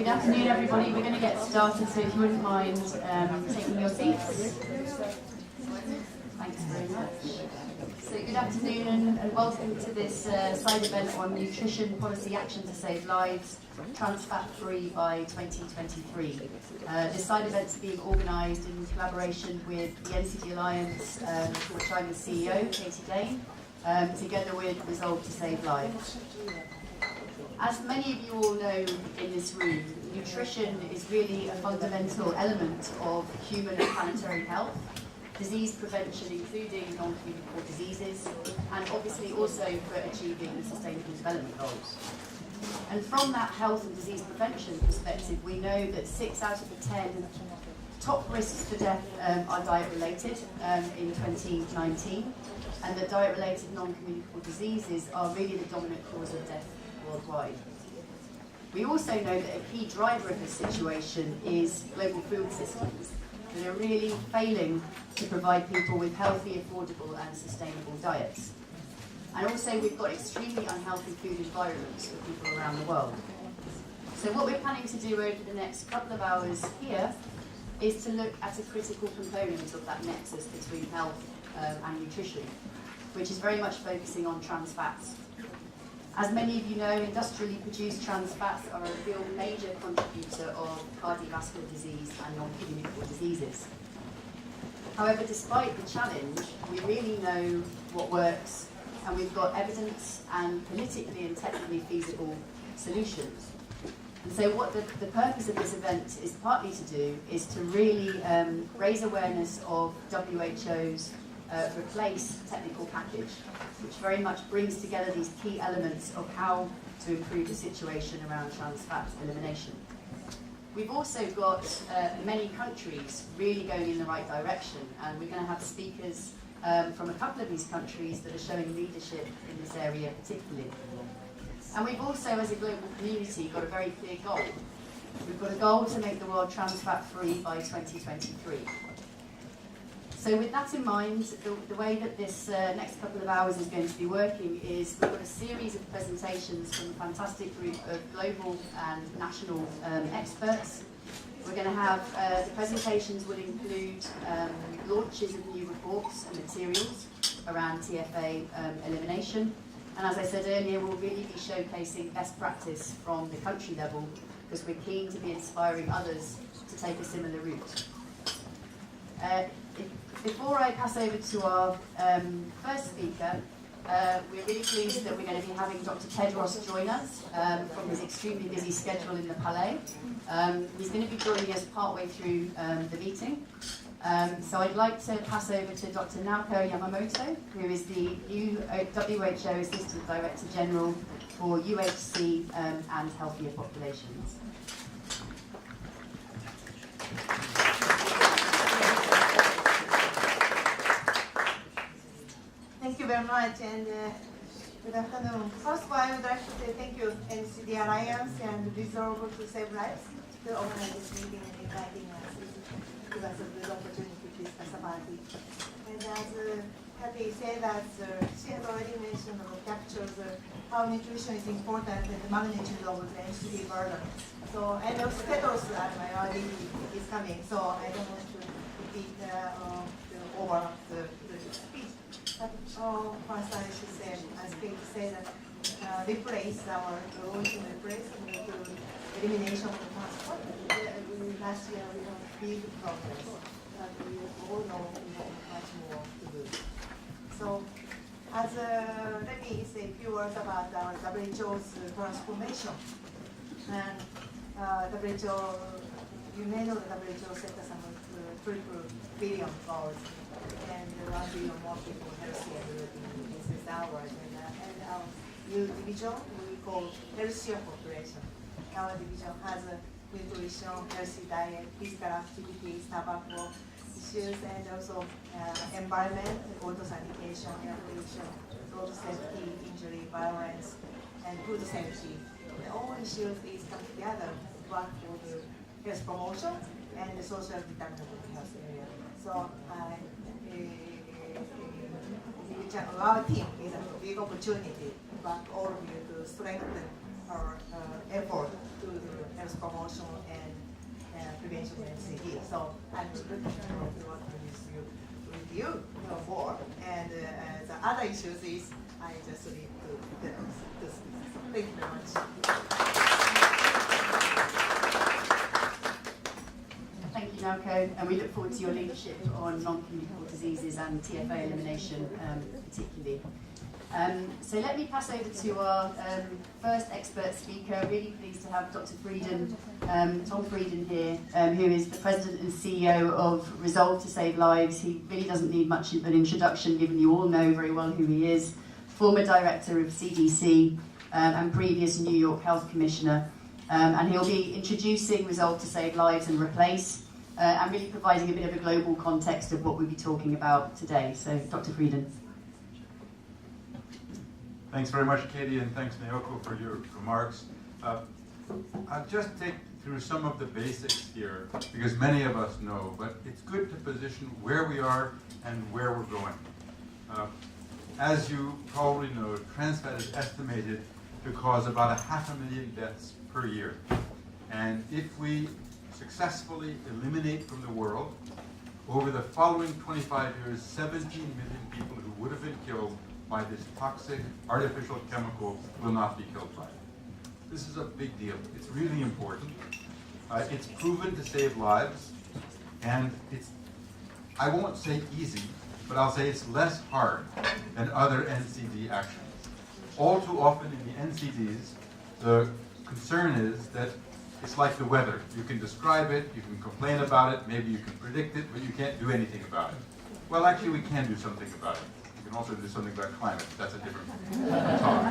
afternoon, everybody. We're going to get started, so if you wouldn't mind taking your seats. Thanks very much. So good afternoon and welcome to this side event on Nutrition Policy Action to Save Lives, Trans Fat Free by 2023. This side event is being organised in collaboration with the NCD Alliance, which I'm the CEO, Katie Dane, together with Resolve to Save Lives. As many of you all know in this room, nutrition is really a fundamental element of human and planetary health, disease prevention including non-communicable diseases, and obviously also for achieving the Sustainable Development Goals. And from that health and disease prevention perspective, we know that 6 out of the 10 top risks for death are diet-related in 2019, and that diet-related non-communicable diseases are really the dominant cause of death worldwide. We also know that a key driver of this situation is global food systems that are really failing to provide people with healthy, affordable and sustainable diets. And also we've got extremely unhealthy food environments for people around the world. So what we're planning to do over the next couple of hours here is to look at a critical component of that nexus between health and nutrition, which is very much focusing on trans fats. As many of you know, industrially produced trans fats are a real major contributor of cardiovascular disease and non-communicable diseases. However, despite the challenge, we really know what works, and we've got evidence and politically and technically feasible solutions. And so what the purpose of this event is partly to do is to really raise awareness of WHO's Replace technical package, which very much brings together these key elements of how to improve the situation around trans fat elimination. We've also got many countries really going in the right direction, and we're going to have speakers from a couple of these countries that are showing leadership in this area particularly. And we've also, as a global community, got a very clear goal. We've got a goal to make the world trans fat free by 2023. So with that in mind, the way that this next couple of hours is going to be working is we've got a series of presentations from a fantastic group of global and national experts. We're going to have, the presentations will include launches of new reports and materials around TFA elimination. And as I said earlier, we'll really be showcasing best practice from the country level because we're keen to be inspiring others to take a similar route. Before I pass over to our first speaker, we're really pleased that we're going to be having Dr. Tedros join us from his extremely busy schedule in the Palais. He's going to be joining us partway through the meeting. So I'd like to pass over to Dr. Naoko Yamamoto, who is the new WHO Assistant Director General for UHC and Healthier Populations. Thank you very much, and good afternoon. First of all, I would like to say thank you, NCD Alliance and Resolve to Save Lives, to organize this meeting and inviting us to give us a good opportunity to discuss about it. And as Kathy said, as she has already mentioned, captures how nutrition is important and the magnitude of the NCD burden. So, and also Tedros, my RD is coming, so I don't want to repeat over the speech. But first I should say, as Kate said, replace our launch and replace to elimination of the transport. Last year we had big progress, but we all know we have much more to do. So, as let me say a few words about our WHO's transformation. And WHO, you may know the WHO set some 3 billion goals. And 1 billion more people healthier in business hours. And our new division we call Healthier Population. Our division has a nutrition, healthy diet, physical activities, tobacco issues, and also environment, water sanitation, air pollution, road safety, injury, violence, and food safety. And all issues is come together to work for the health promotion and the social determinant of the health area. So our team is a big opportunity for all of you to strengthen our effort to the health promotion and prevention of NCD. So I'm looking forward to working with you more. And the other issues is I just leave to speak. Thank you very much. Thank you, Naoko, and we look forward to your leadership on non-communicable diseases and TFA elimination particularly. So let me pass over to our first expert speaker. Really pleased to have Dr. Frieden, Tom Frieden here, who is the President and CEO of Resolve to Save Lives. He really doesn't need much of an introduction, given you all know very well who he is. Former Director of CDC and previous New York Health Commissioner. And he'll be introducing Resolve to Save Lives and Replace, and really providing a bit of a global context of what we'll be talking about today. So, Dr. Frieden. Thanks very much, Katie, and thanks, Naoko, for your remarks. I'll just take through some of the basics here, because many of us know, but it's good to position where we are and where we're going. As you probably know, trans fat is estimated to cause about 500,000 deaths per year. And if we successfully eliminate from the world, over the following 25 years, 17 million people who would have been killed by this toxic artificial chemical will not be killed by it. This is a big deal. It's really important. It's proven to save lives, and it's, I won't say easy, but I'll say it's less hard than other NCD actions. All too often in the NCDs, the concern is that it's like the weather. You can describe it, you can complain about it, maybe you can predict it, but you can't do anything about it. Well, actually, we can do something about it. We can also do something about climate. That's a different talk.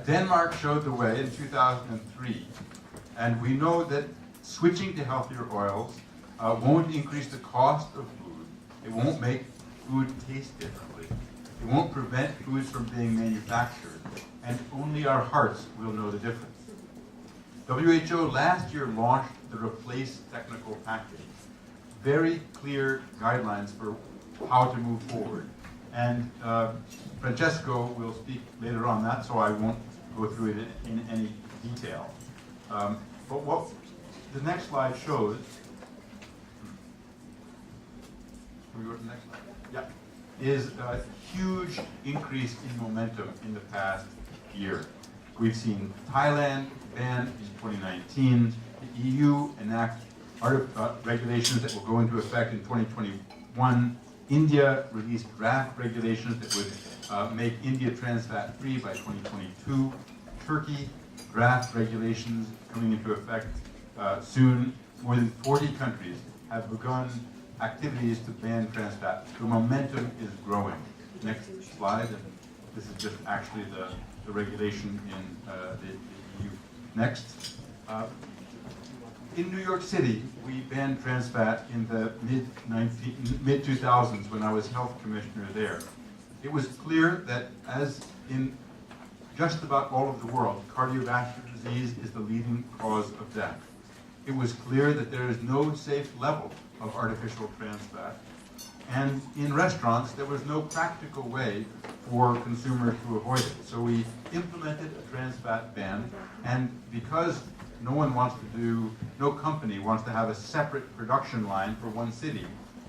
Denmark showed the way in 2003, and we know that switching to healthier oils won't increase the cost of food. It won't make food taste differently. It won't prevent foods from being manufactured, and only our hearts will know the difference. WHO last year launched the Replace technical package. Very clear guidelines for how to move forward. And Francesco will speak later on that, so I won't go through it in any detail. But what the next slide shows, can we go to the next slide? Yeah, is a huge increase in momentum in the past year. We've seen Thailand ban in 2019, the EU enact regulations that will go into effect in 2021. India released draft regulations that would make India trans fat free by 2022. Turkey, draft regulations coming into effect soon. More than 40 countries have begun activities to ban trans fat. The momentum is growing. Next slide. And this is just actually the regulation in the EU. Next. In New York City, we banned trans fat in the mid-2000s when I was health commissioner there. It was clear that, as in just about all of the world, cardiovascular disease is the leading cause of death. It was clear that there is no safe level of artificial trans fat. And in restaurants, there was no practical way for consumers to avoid it. So we implemented a trans fat ban, and because no company wants to have a separate production line for one city,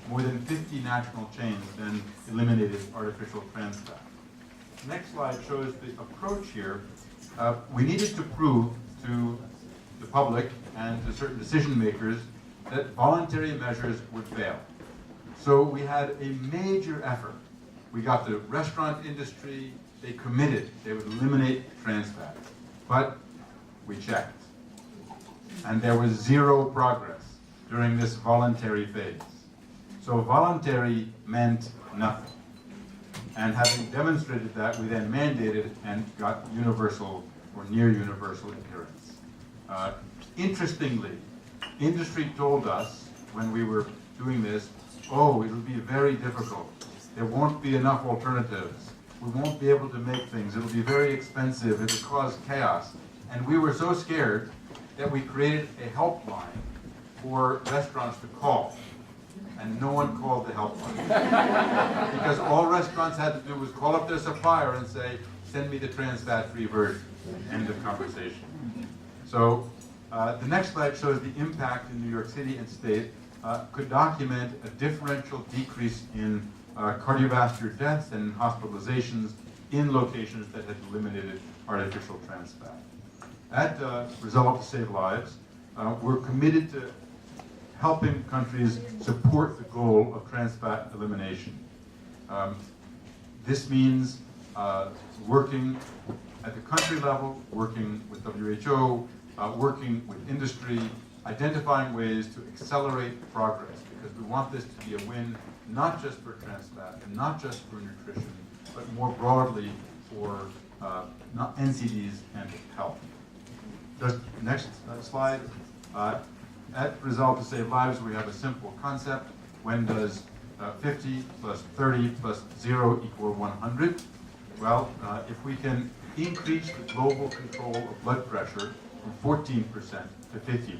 more than 50 national chains then eliminated artificial trans fat. Next slide shows the approach here. We needed to prove to the public and to certain decision makers that voluntary measures would fail. So we had a major effort. We got the restaurant industry, they committed they would eliminate trans fat. But we checked. And there was zero progress during this voluntary phase. So voluntary meant nothing. And having demonstrated that, we then mandated and got universal or near universal adherence. Interestingly, industry told us when we were doing this, oh, it'll be very difficult. There won't be enough alternatives. We won't be able to make things. It'll be very expensive. It'll cause chaos. And we were so scared that we created a helpline for restaurants to call. And no one called the helpline. Because all restaurants had to do was call up their supplier and say, send me the trans fat-free version. End of conversation. So the next slide shows the impact in New York City and state could document a differential decrease in cardiovascular deaths and hospitalizations in locations that had eliminated artificial trans fat. At Resolve to Save Lives, we're committed to helping countries support the goal of trans fat elimination. This means working at the country level, working with WHO, working with industry, identifying ways to accelerate progress, because we want this to be a win not just for trans fat and not just for nutrition, but more broadly for NCDs and health. Just next slide. At Resolve to Save Lives, we have a simple concept. When does 50 plus 30 plus 0 equal 100? Well, if we can increase the global control of blood pressure from 14% to 50%,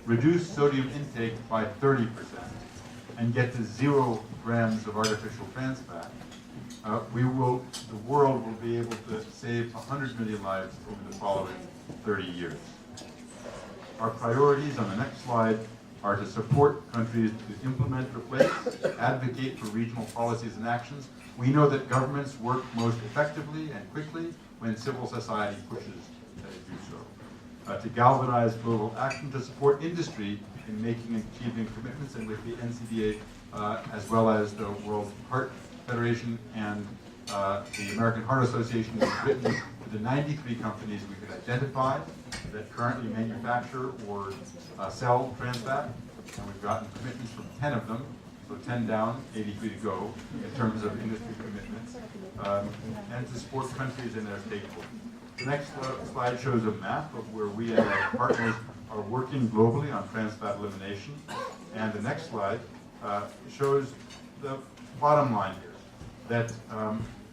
reduce sodium intake by 30%, and get to 0 grams of artificial trans fat, the world will be able to save 100 million lives over the following 30 years. Our priorities on the next slide are to support countries to implement, replace, advocate for regional policies and actions. We know that governments work most effectively and quickly when civil society pushes to do so. To galvanize global action, to support industry in making and achieving commitments, and with the NCDA, as well as the World Heart Federation and the American Heart Association, we've written to the 93 companies we could identify that currently manufacture or sell trans fat, and we've gotten commitments from 10 of them, so 10 down, 83 to go, in terms of industry commitments, and to support countries in their stakeholders. The next slide shows a map of where we and our partners are working globally on trans fat elimination, and the next slide shows the bottom line here, that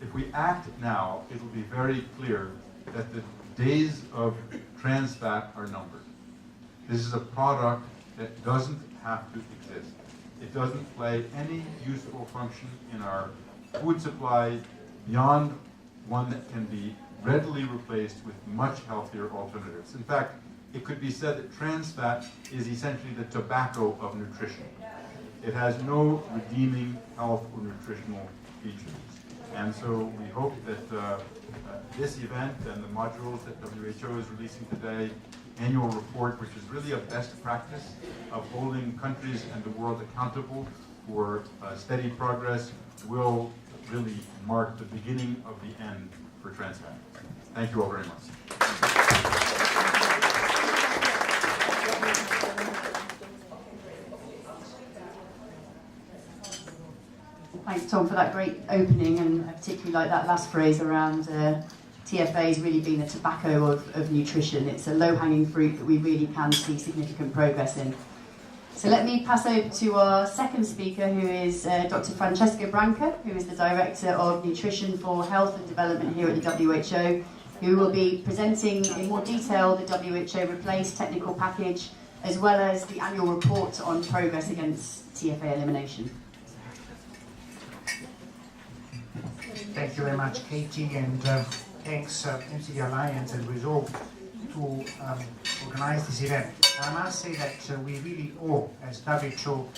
if we act now, it will be very clear that the days of trans fat are numbered. This is a product that doesn't have to exist. It doesn't play any useful function in our food supply beyond one that can be readily replaced with much healthier alternatives. In fact, it could be said that trans fat is essentially the tobacco of nutrition. It has no redeeming health or nutritional features. And so we hope that this event and the modules that WHO is releasing today, annual report, which is really a best practice of holding countries and the world accountable for steady progress, will really mark the beginning of the end for trans fat. Thank you all very much. Thanks, Tom, for that great opening, and I particularly like that last phrase around TFAs really being the tobacco of nutrition. It's a low-hanging fruit that we really can see significant progress in. So let me pass over to our second speaker, who is Dr. Francesca Branca, who is the Director of Nutrition for Health and Development here at the WHO, who will be presenting in more detail the WHO Replace technical package, as well as the annual report on progress against TFA elimination. Thank you very much, Katie, and thanks NCD Alliance and Resolve to organize this event. I must say that we really owe, as WHO,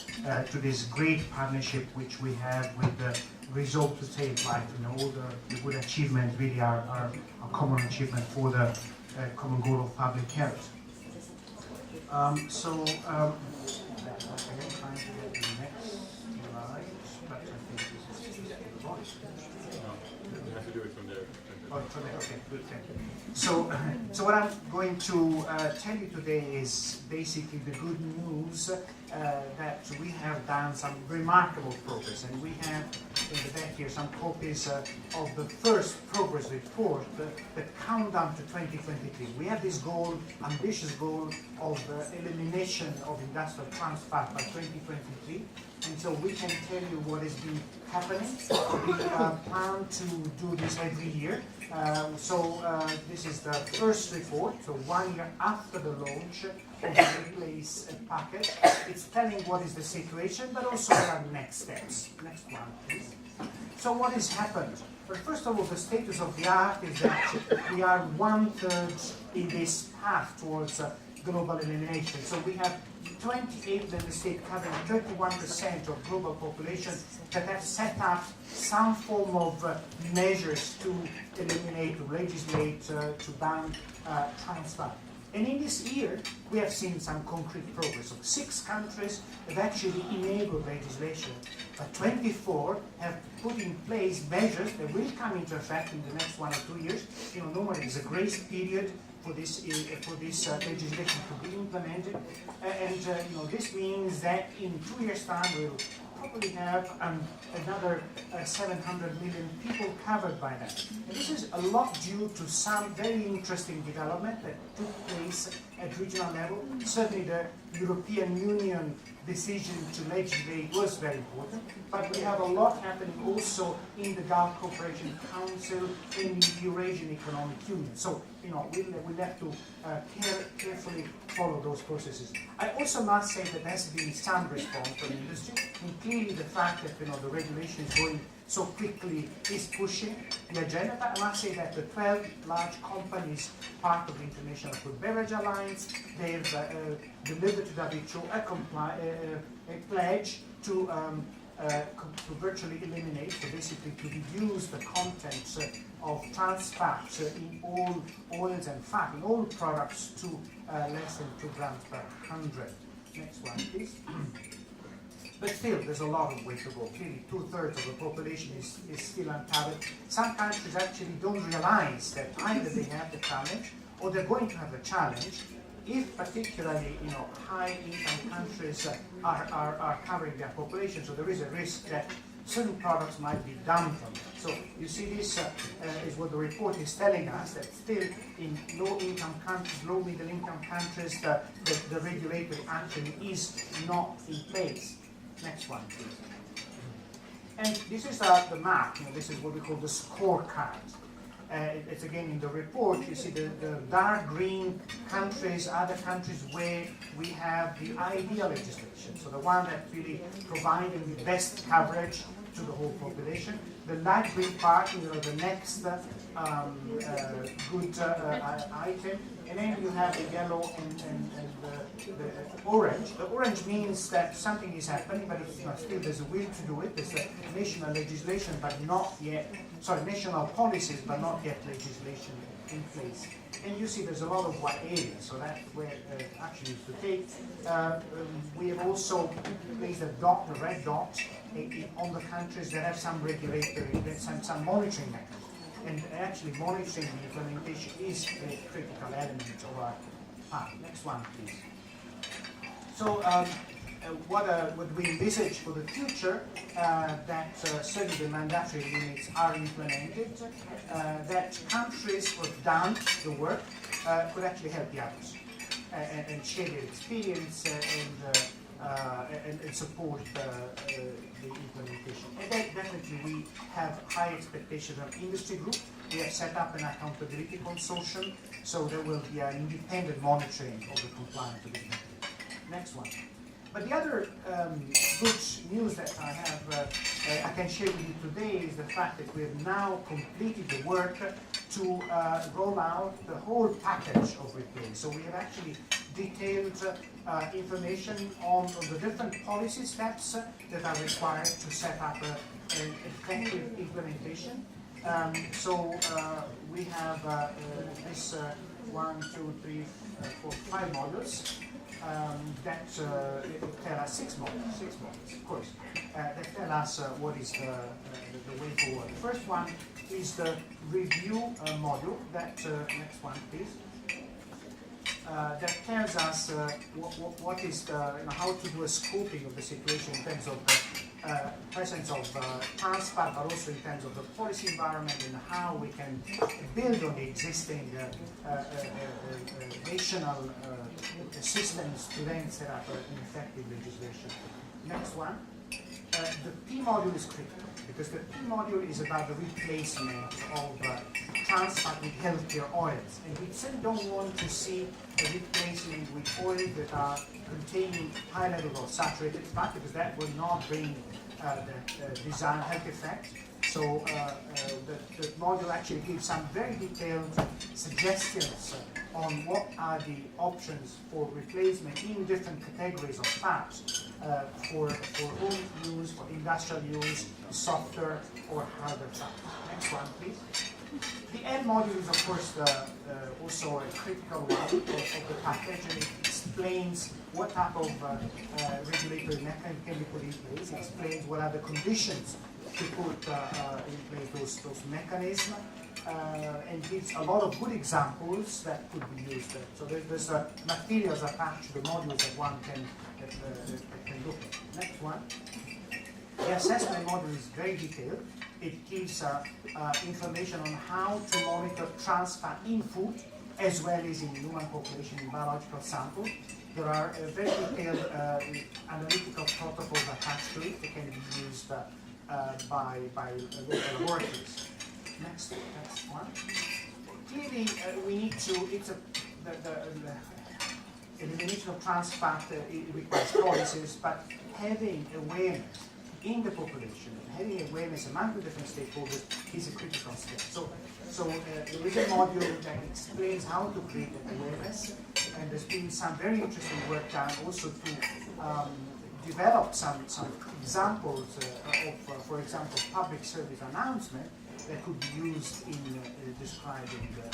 to this great partnership which we have with the Resolve to Save Life. You know, all the good achievements really are a common achievement for the common goal of public health. I'm trying to get the next slide, but I think this is the voice. You have to do it from there. Oh, from there. Okay, good, thank you. So what I'm going to tell you today is basically the good news that we have done some remarkable progress, and we have in the back here some copies of the first progress report that count down to 2023. We have this goal, ambitious goal of elimination of industrial trans fat by 2023, and so we can tell you what has been happening. We plan to do this every year. This is the first report, so 1 year after the launch of the Replace package. It's telling what is the situation, but also what are the next steps. Next one, please. So what has happened? But first of all, the status of the art is that we are 1/3 in this path towards global elimination. So we have 28 member states covering 31% of global population that have set up some form of measures to eliminate, to legislate, to ban trans fat. And in this year, we have seen some concrete progress. So 6 countries have actually enabled legislation, but 24 have put in place measures that will come into effect in the next 1 or 2 years. Normally there's a grace period for this legislation to be implemented, and this means that in 2 years' time we'll probably have another 700 million people covered by that. And this is a lot due to some very interesting development that took place at regional level. Certainly the European Union decision to legislate was very important, but we have a lot happening also in the Gulf Cooperation Council, in the Eurasian Economic Union. So, we'll have to carefully follow those processes. I also must say that there has been some response from the industry, and clearly the fact that the regulation is going so quickly is pushing the agenda. But I must say that the 12 large companies part of the International Food Beverage Alliance, they've delivered to WHO a pledge to virtually eliminate, so basically to reduce the contents of trans fats in all oils and fat, in all products to less than 2 grams per 100. Next one, please. But still, there's a lot of way to go. Clearly, 2/3 of the population is still uncovered. Some countries actually don't realize that either they have the challenge or they're going to have the challenge if particularly high-income countries are covering their population. So there is a risk that certain products might be dumped from them. So you see, this is what the report is telling us, that still in low-income countries, low-middle-income countries, the regulator actually is not in place. Next one, please. And this is the map. This is what we call the scorecard. It's again in the report. You see the dark green countries are the countries where we have the ideal legislation. So the one that really providing the best coverage to the whole population. The light green part, the next good item. And then you have the yellow and the orange. The orange means that something is happening, but it's still there's a will to do it. There's a national legislation, but not yet, national policies, but not yet legislation in place. And you see there's a lot of white areas, so that's where action is to take. We have also placed a dot, the red dot, on the countries that have some regulatory, some monitoring mechanism. And actually monitoring the implementation is a critical element of our path. Next one, please. So what we envisage for the future, that certainly the mandatory limits are implemented, that countries who have done the work could actually help the others and share their experience and support the implementation. And then definitely we have high expectations of industry group. We have set up an accountability consortium, so there will be an independent monitoring of the compliance of the Next one. But the other good news that I have, I can share with you today is the fact that we have now completed the work to roll out the whole package of repair. So we have actually detailed information on the different policy steps that are required to set up an effective implementation. We have this 1, 2, 3, 4, 5 modules. That tell us 6 modules, of course, that tell us what is the way forward. The first one is the review module, that, next one please, that tells us what is how to do a scoping of the situation in terms of the presence of trans fat, but also in terms of the policy environment and how we can build on the existing national systems to then set up an effective legislation. Next one. The P module is critical because the P module is about the replacement of trans fat with healthier oils. And we certainly don't want to see a replacement with oils that are containing high levels of saturated fat because that will not bring the desired health effect. So the the module actually gives some very detailed suggestions on what are the options for replacement in different categories of fats for home use, for industrial use, softer or harder fats. Next one, please. The end module is, of course, also a critical one of the package, and it explains what type of regulatory mechanism can be put in place. It explains what are the conditions to put in place those mechanisms, and gives a lot of good examples that could be used. So there's materials attached to the modules that one can look at. Next one. The assessment module is very detailed. It gives information on how to monitor trans fat in food as well as in human population in biological samples. There are very detailed analytical protocols attached to it that can be used by local laboratories. Next one. Clearly, we need to, the elimination of trans fat it requires policies, but having awareness in the population, having awareness among the different stakeholders is a critical step. So there is a module that explains how to create that awareness, and there's been some very interesting work done also to develop some examples of, for example, public service announcement that could be used in describing the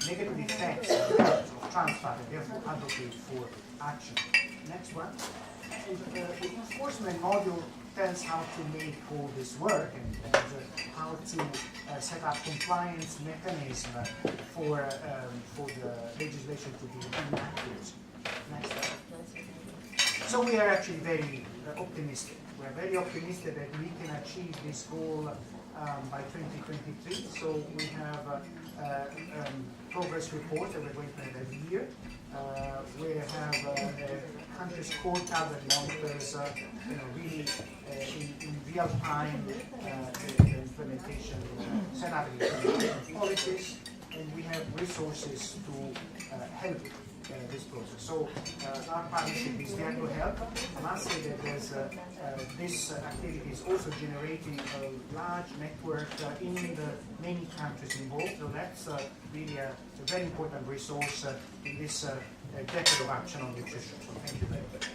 negative effects of trans fat and therefore advocate for action. Next one. And the enforcement module tells how to make all this work and how to set up compliance mechanism for the legislation to be enacted. Next slide. So we are actually very optimistic. We are very optimistic that we can achieve this goal by 2023. So we have a progress report that we're going to have every year. We have country scorecard that monitors, really in real time the implementation, set up the implementation policies, and we have resources to help this process. So our partnership is there to help. I must say that this activity is also generating a large network in the many countries involved. So that's really a very important resource in this decade of action on nutrition. So thank you very much.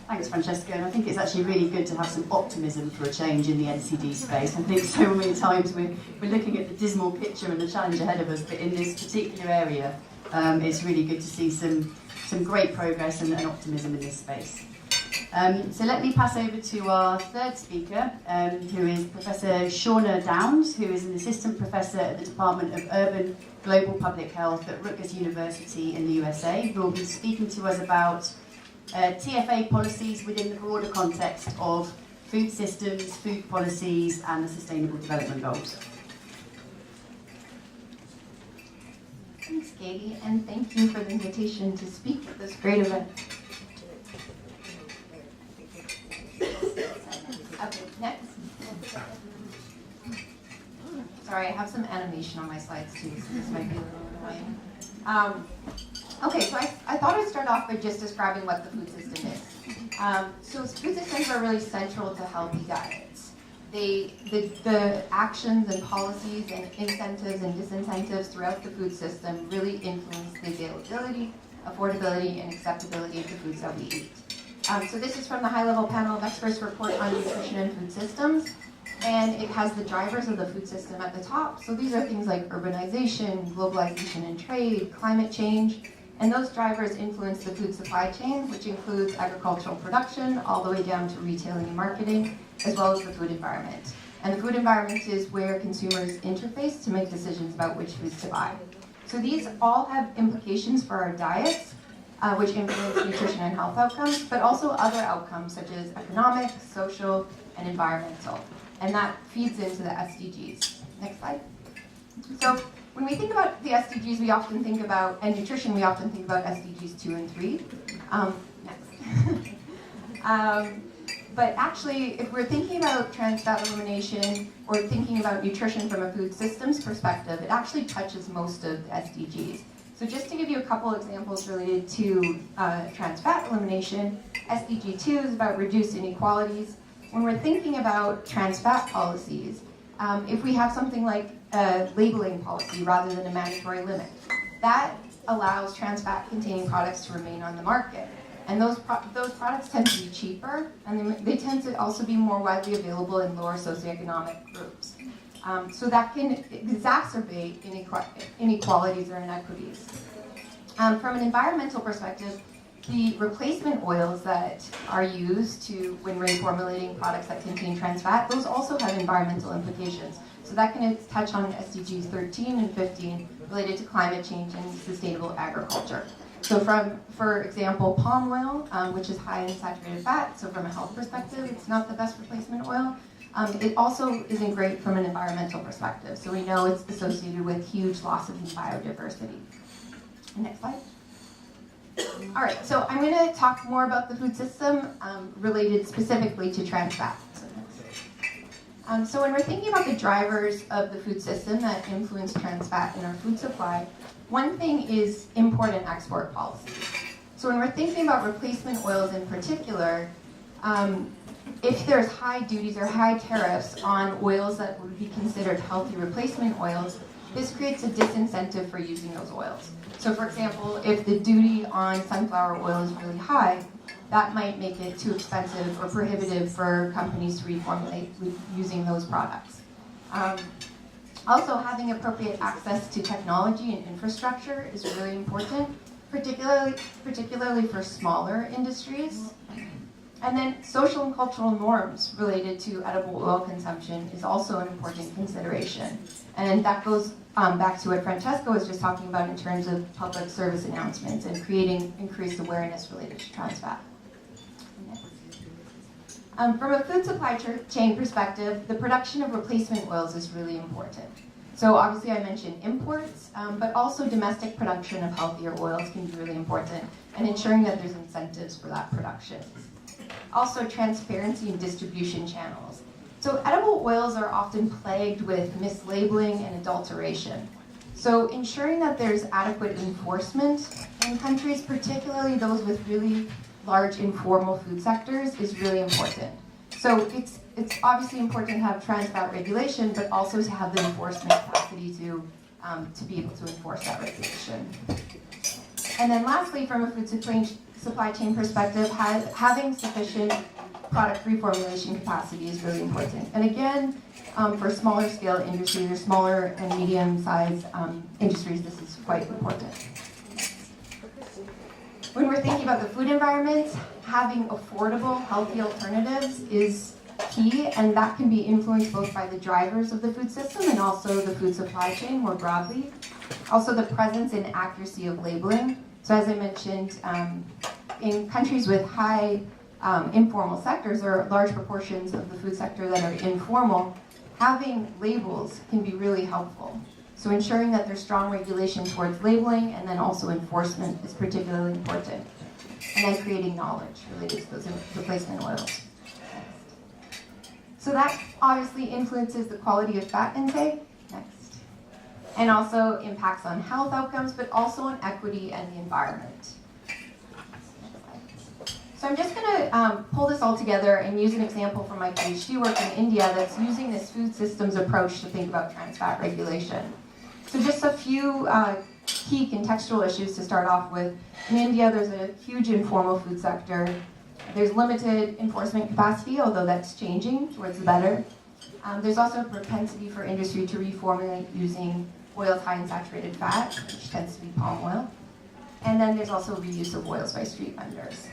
Thanks, Francesca. And I think it's actually really good to have some optimism for a change in the NCD space. I think so many times we're looking at the dismal picture and the challenge ahead of us, but in this particular area, it's really good to see some great progress and optimism in this space. So let me pass over to our third speaker, who is Professor Shauna Downs, who is an assistant professor at the Department of Urban Global Public Health at Rutgers University in the USA, who will be speaking to us about TFA policies within the broader context of food systems, food policies, and the Sustainable Development Goals. Thanks, Katie, and thank you for the invitation to speak at this great event. Okay, next. Sorry, I have some animation on my slides too, so this might be a little annoying. Okay, so I thought I'd start off by just describing what the food system is. So food systems are really central to healthy diets. The actions and policies and incentives and disincentives throughout the food system really influence the availability, affordability, and acceptability of the foods that we eat. So this is from the high-level panel of experts report on nutrition and food systems, and it has the drivers of the food system at the top. So these are things like urbanization, globalization and trade, climate change, and those drivers influence the food supply chain, which includes agricultural production all the way down to retailing and marketing, as well as the food environment. And the food environment is where consumers interface to make decisions about which foods to buy. So these all have implications for our diets, which influence nutrition and health outcomes, but also other outcomes such as economic, social, and environmental. And that feeds into the SDGs. Next slide. So when we think about the SDGs, we often think about, and nutrition, we often think about SDGs 2 and 3. Next. But actually, if we're thinking about trans fat elimination or thinking about nutrition from a food systems perspective, it actually touches most of the SDGs. So just to give you a couple examples related to trans fat elimination, SDG 2 is about reduced inequalities. When we're thinking about trans fat policies, if we have something like a labeling policy rather than a mandatory limit, that allows trans fat containing products to remain on the market. And those products tend to be cheaper, and they tend to also be more widely available in lower socioeconomic groups. So that can exacerbate inequalities or inequities. From an environmental perspective, the replacement oils that are used when reformulating products that contain trans fat, those also have environmental implications. So that can touch on SDGs 13 and 15 related to climate change and sustainable agriculture. So for example, palm oil, which is high in saturated fat, so from a health perspective, it's not the best replacement oil. It also isn't great from an environmental perspective. So we know it's associated with huge losses in biodiversity. Next slide. All right, so I'm going to talk more about the food system related specifically to trans fat. So when we're thinking about the drivers of the food system that influence trans fat in our food supply, one thing is import and export policies. So when we're thinking about replacement oils in particular, if there's high duties or high tariffs on oils that would be considered healthy replacement oils, this creates a disincentive for using those oils. So for example, if the duty on sunflower oil is really high, that might make it too expensive or prohibitive for companies to reformulate using those products. Also, having appropriate access to technology and infrastructure is really important, particularly for smaller industries. And then social and cultural norms related to edible oil consumption is also an important consideration. And that goes back to what Francesco was just talking about in terms of public service announcements and creating increased awareness related to trans fat. From a food supply chain perspective, the production of replacement oils is really important. So obviously I mentioned imports, but also domestic production of healthier oils can be really important, and ensuring that there's incentives for that production. Also transparency in distribution channels. So edible oils are often plagued with mislabeling and adulteration. So ensuring that there's adequate enforcement in countries, particularly those with really large informal food sectors, is really important. So it's obviously important to have trans fat regulation, but also to have the enforcement capacity to be able to enforce that regulation. And then lastly, from a food supply chain perspective, having sufficient product reformulation capacity is really important. And again, for smaller scale industries or smaller and medium-sized industries, this is quite important. When we're thinking about the food environment, having affordable, healthy alternatives is key, and that can be influenced both by the drivers of the food system and also the food supply chain more broadly. Also the presence and accuracy of labeling. So as I mentioned, in countries with high informal sectors or large proportions of the food sector that are informal, having labels can be really helpful. So ensuring that there's strong regulation towards labeling and then also enforcement is particularly important. And then creating knowledge related to those replacement oils. So that obviously influences the quality of fat intake. Next. And also impacts on health outcomes, but also on equity and the environment. So I'm just going to pull this all together and use an example from my PhD work in India that's using this food systems approach to think about trans fat regulation. So just a few key contextual issues to start off with. In India, there's a huge informal food sector. There's limited enforcement capacity, although that's changing towards the better. There's also a propensity for industry to reformulate using oils high in saturated fat, which tends to be palm oil. And then there's also reuse of oils by street vendors.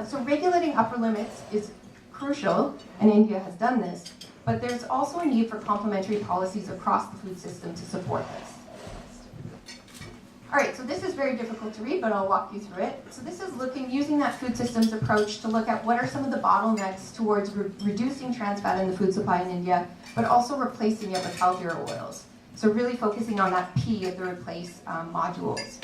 So regulating upper limits is crucial, and India has done this, but there's also a need for complementary policies across the food system to support this. All right, so this is very difficult to read, but I'll walk you through it. So this is using that food systems approach to look at what are some of the bottlenecks towards reducing trans fat in the food supply in India, but also replacing it with healthier oils. So really focusing on that P of the replace modules.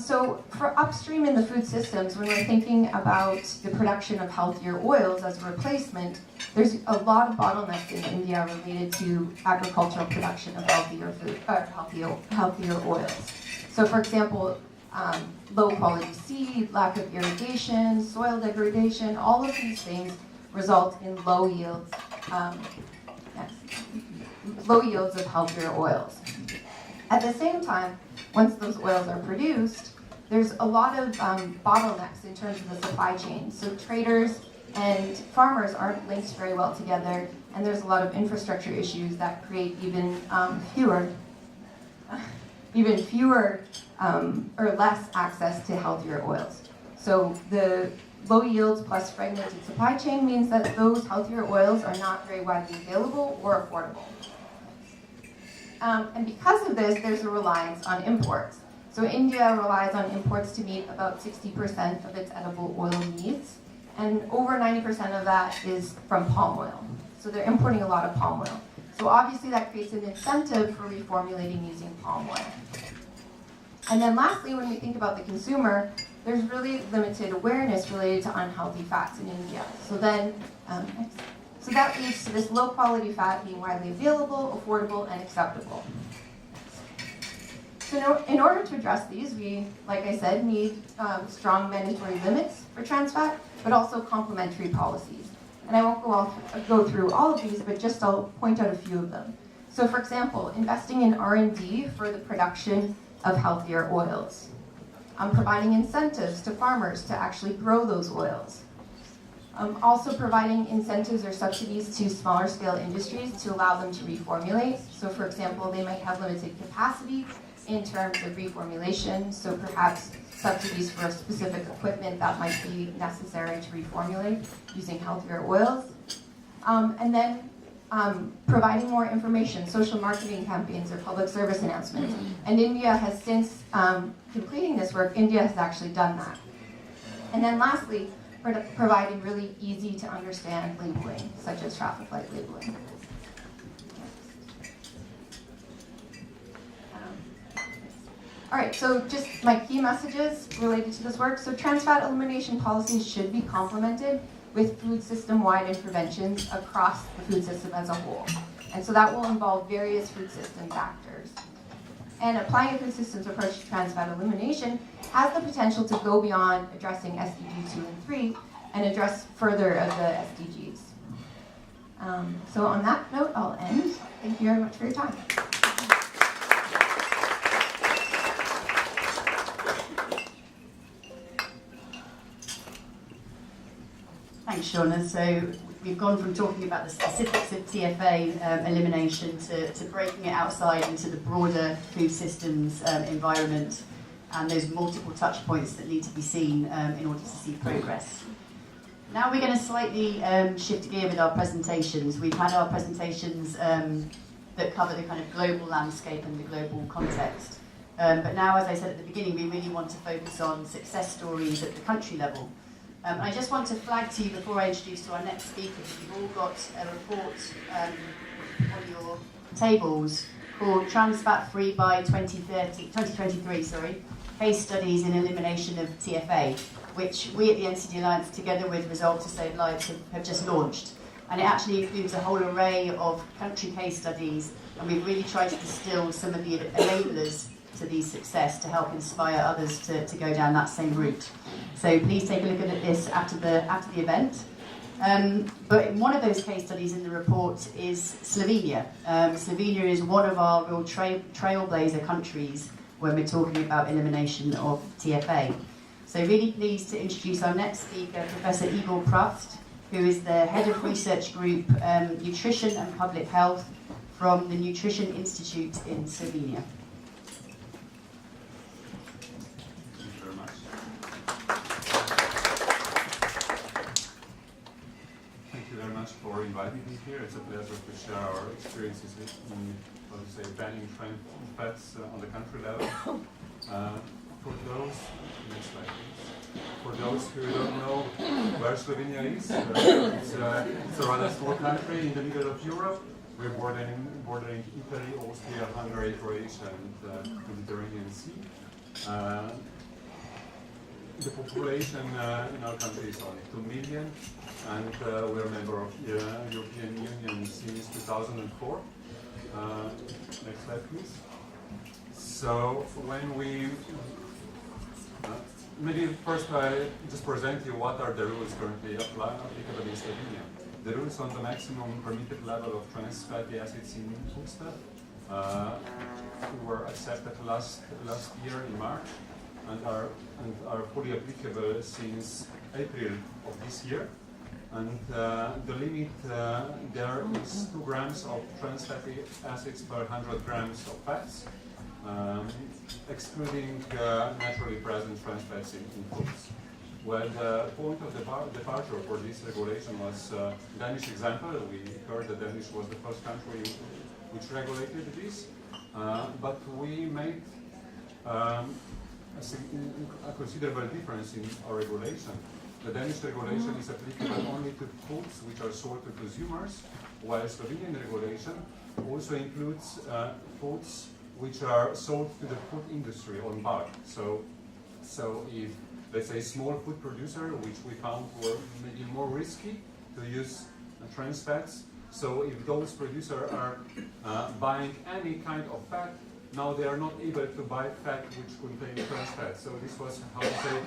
So for upstream in the food systems, when we're thinking about the production of healthier oils as a replacement, there's a lot of bottlenecks in India related to agricultural production of healthier food, healthier oils. So for example, low quality seed, lack of irrigation, soil degradation, all of these things result in low yields of healthier oils. At the same time, once those oils are produced, there's a lot of bottlenecks in terms of the supply chain. So traders and farmers aren't linked very well together, and there's a lot of infrastructure issues that create even fewer or less access to healthier oils. So the low yields plus fragmented supply chain means that those healthier oils are not very widely available or affordable. And because of this, there's a reliance on imports. So India relies on imports to meet about 60% of its edible oil needs, and over 90% of that is from palm oil. So they're importing a lot of palm oil. So obviously that creates an incentive for reformulating using palm oil. And then lastly, when we think about the consumer, there's really limited awareness related to unhealthy fats in India. So then, so that leads to this low quality fat being widely available, affordable, and acceptable. So in order to address these, we, like I said, need strong mandatory limits for trans fat, but also complementary policies. And I won't go through all of these, but just I'll point out a few of them. So for example, investing in R&D for the production of healthier oils. Providing incentives to farmers to actually grow those oils. Also providing incentives or subsidies to smaller scale industries to allow them to reformulate. So for example, they might have limited capacity in terms of reformulation, so perhaps subsidies for specific equipment that might be necessary to reformulate using healthier oils. And then providing more information, social marketing campaigns or public service announcements. And India has since completing this work, India has actually done that. And then lastly, providing really easy to understand labeling, such as traffic light labeling. All right, so just my key messages related to this work. So trans fat elimination policies should be complemented with food system-wide interventions across the food system as a whole. And so that will involve various food systems actors. And applying a food systems approach to trans fat elimination has the potential to go beyond addressing SDG 2 and 3 and address further of the SDGs. So on that note, I'll end. Thank you very much for your time. Thanks, Shauna. So we've gone from talking about the specifics of TFA elimination to breaking it outside into the broader food systems environment and those multiple touch points that need to be seen in order to see progress. Now we're going to slightly shift gear with our presentations. We've had our presentations that cover the kind of global landscape and the global context. But now, as I said at the beginning, we really want to focus on success stories at the country level. I just want to flag to you before I introduce to our next speaker that you've all got a report on your tables called Trans Fat Free by 2023, Case Studies in Elimination of TFA, which we at the NCD Alliance, together with Resolve to Save Lives, have just launched. And it actually includes a whole array of country case studies, and we've really tried to distill some of the enablers to these success to help inspire others to go down that same route. So please take a look at this after the event. But one of those case studies in the report is Slovenia. Slovenia is one of our real trailblazer countries when we're talking about elimination of TFA. So really pleased to introduce our next speaker, Professor Igor Praft, who is the Head of Research Group Nutrition and Public Health from the Nutrition Institute in Slovenia. For inviting me here. It's a pleasure to share our experiences in, banning trans fats on the country level. For those, next slide please. For those who don't know where Slovenia is, it's a rather small country in the middle of Europe. We're bordering Italy, Austria, Hungary, Croatia, and the Mediterranean Sea. The population in our country is only 2 million, and we're a member of the European Union since 2004. Next slide, please. So when we maybe first I just present you what are the rules currently applicable in Slovenia. The rules on the maximum permitted level of trans fatty acids in foodstuff were accepted last year in March and are fully applicable since April of this year. And the limit there is 2 grams of trans fatty acids per 100 grams of fats, excluding naturally present trans fats in foods. Well, the point of departure for this regulation was Danish example. We heard that Danish was the first country which regulated this, but we made a considerable difference in our regulation. The Danish regulation is applicable only to foods which are sold to consumers, while Slovenian regulation also includes foods which are sold to the food industry on bulk. So if, let's say, small food producer, which we found were maybe more risky to use trans fats, so if those producers are buying any kind of fat, now they are not able to buy fat which contains trans fat. So this was, how to say,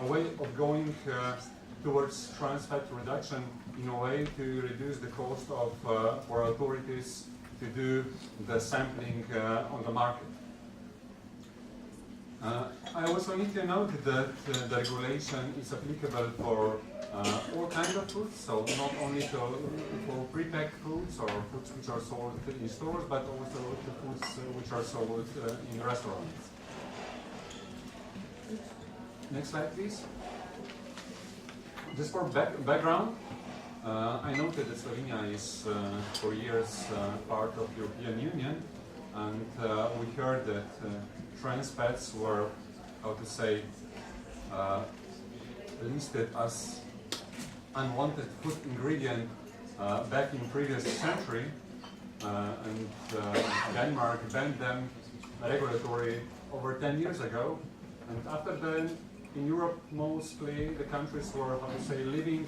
a way of going towards trans fat reduction in a way to reduce the cost of for authorities to do the sampling on the market. I also need to note that the regulation is applicable for all kinds of foods, so not only for pre-packed foods or foods which are sold in stores, but also the foods which are sold in restaurants. Next slide, please. Just for background, I noted that Slovenia is for years part of the European Union, and we heard that trans fats were, how to say, listed as unwanted food ingredient back in previous century, and Denmark banned them regulatory over 10 years ago. And after then, in Europe, mostly the countries were, how to say, living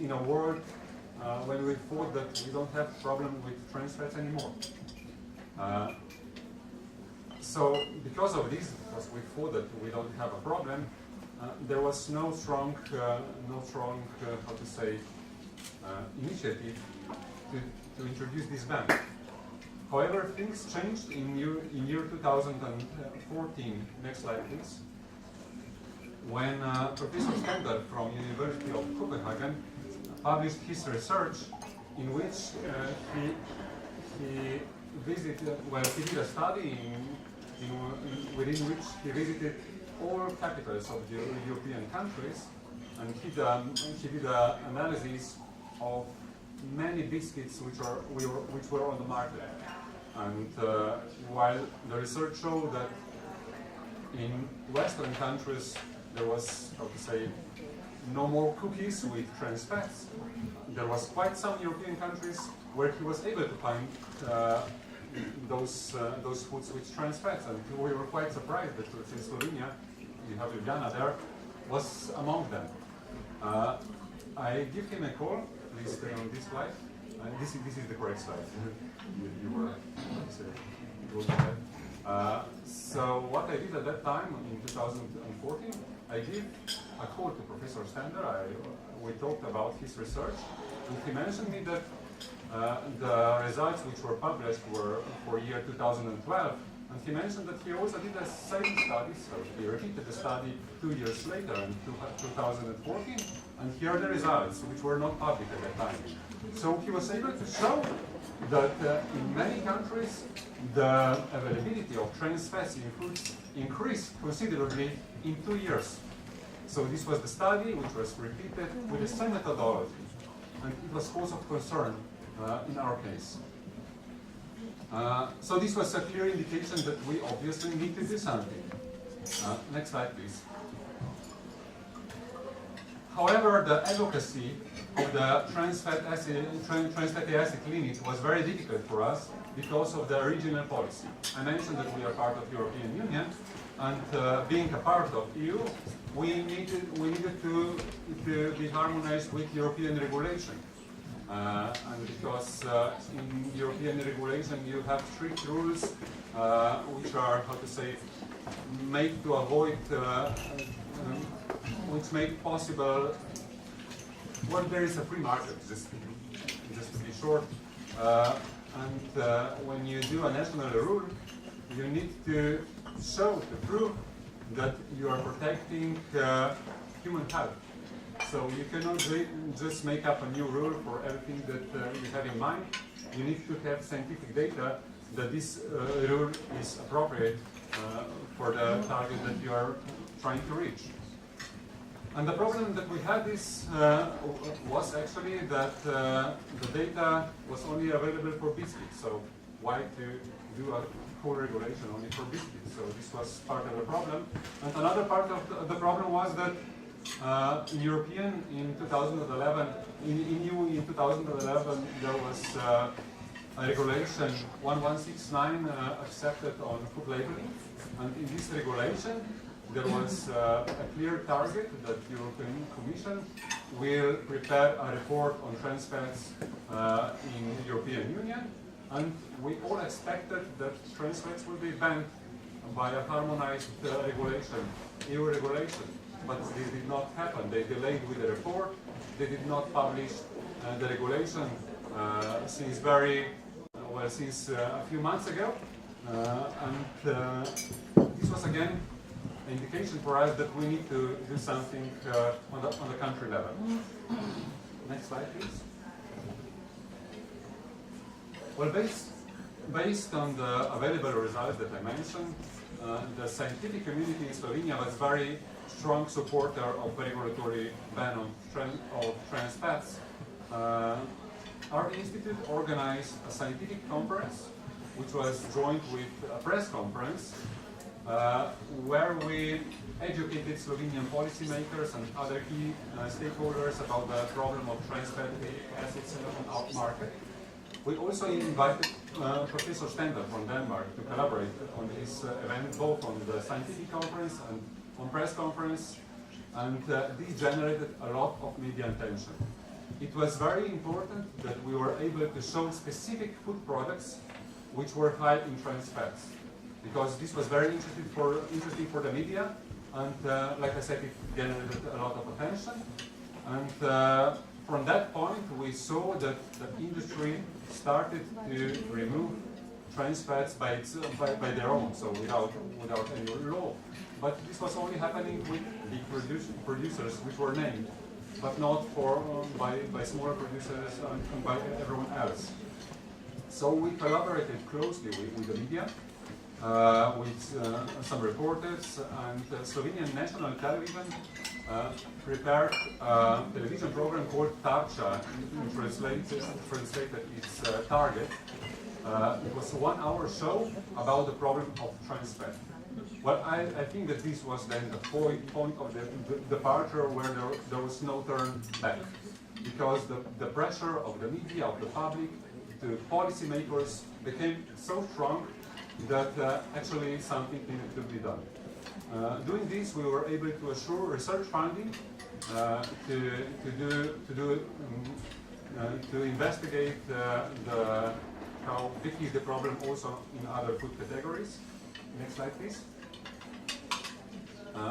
in a world when we thought that we don't have problem with trans fats anymore. So because of this, because we thought that we don't have a problem, there was no strong, how to say, initiative to introduce this ban. However, things changed in year 2014. Next slide, please. When Professor Stender from University of Copenhagen published his research, in which he visited, well, he did a study within which he visited all capitals of the European countries, and he did an analysis of many biscuits which were on the market. And while the research showed that in Western countries there was, how to say, no more cookies with trans fats, there was quite some European countries where he was able to find those foods with trans fats, and we were quite surprised that in Slovenia, you have Ljubljana there, was among them. I give him a call. Please stay on this slide. This is the correct slide. you were, go ahead. So what I did at that time in 2014, I gave a call to Professor Stender. We talked about his research, and he mentioned me that the results which were published were for year 2012, and he mentioned that he also did a same study, so he repeated the study 2 years later in 2014, and here are the results, which were not public at that time. So he was able to show that in many countries the availability of trans fats in foods increased considerably in 2 years. So this was the study which was repeated with the same methodology, and it was cause of concern in our case. So this was a clear indication that we obviously need to do something. Next slide, please. However, the advocacy of the trans fatty acid limit was very difficult for us because of the regional policy. I mentioned that we are part of the European Union, and being a part of EU, we needed to be harmonized with European regulation. And because in European regulation you have strict rules which are, how to say, made to avoid, which make possible, well, there is a free market, just to be short. And when you do a national rule, you need to show, to prove that you are protecting human health. So you cannot just make up a new rule for everything that you have in mind. You need to have scientific data that this rule is appropriate for the target that you are trying to reach. And the problem that we had is, was actually that the data was only available for biscuits. So why to do a whole regulation only for biscuits? So this was part of the problem. And another part of the problem was that in European in 2011, in EU in 2011, there was a regulation 1169 accepted on food labeling, and in this regulation there was a clear target that the European Commission will prepare a report on trans fats in the European Union, and we all expected that trans fats will be banned by a harmonized regulation, EU regulation. But this did not happen. They delayed with the report. They did not publish the regulation since since a few months ago. And this was again an indication for us that we need to do something on the country level. Next slide, please. Well, based on the available results that I mentioned, the scientific community in Slovenia was very strong supporter of regulatory ban of trans fats. Our institute organized a scientific conference, which was joined with a press conference, where we educated Slovenian policymakers and other key stakeholders about the problem of trans fatty acids on our market. We also invited Professor Stender from Denmark to collaborate on this event, both on the scientific conference and on press conference, and this generated a lot of media attention. It was very important that we were able to show specific food products which were high in trans fats, because this was very interesting for the media, and like I said, it generated a lot of attention. And from that point, we saw that the industry started to remove trans fats by their own, so without any law. But this was only happening with big producers, which were named, but not by smaller producers and by everyone else. So we collaborated closely with the media, with some reporters, and Slovenian national television prepared a television program called Tarča, translated its target. It was a 1-hour show about the problem of trans fat. Well, I think that this was then the point of the departure where there was no turn back, because the pressure of the media, of the public, to policymakers became so strong that actually something needed to be done. Doing this, we were able to assure research funding to investigate how big is the problem also in other food categories. Next slide, please.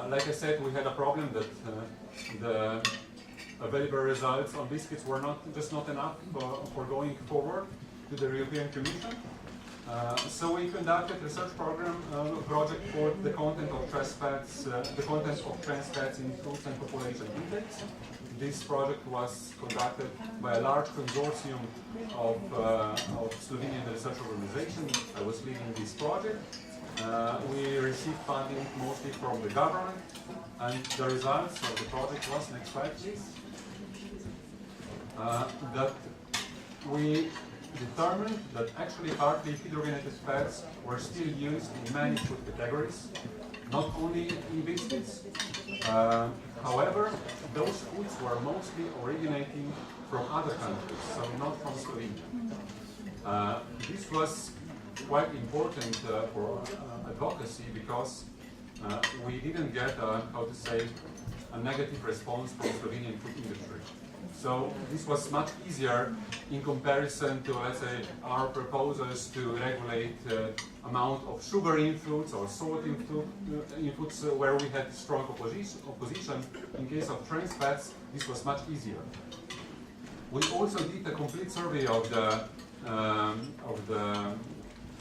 Like I said, we had a problem that the available results on biscuits were not enough for going forward to the European Commission. So we conducted a research project called the content of trans fats in foods and population index. This project was conducted by a large consortium of Slovenian research organizations. I was leading this project. We received funding mostly from the government, and the results of the project was, next slide please, that we determined that actually partly hydrogenated fats were still used in many food categories, not only in biscuits. However, those foods were mostly originating from other countries, so not from Slovenia. This was quite important for advocacy because we didn't get how to say, a negative response from Slovenian food industry. So this was much easier in comparison to, let's say, our proposals to regulate amount of sugar in foods or salt in foods where we had strong opposition. In case of trans fats, this was much easier. We also did a complete survey of the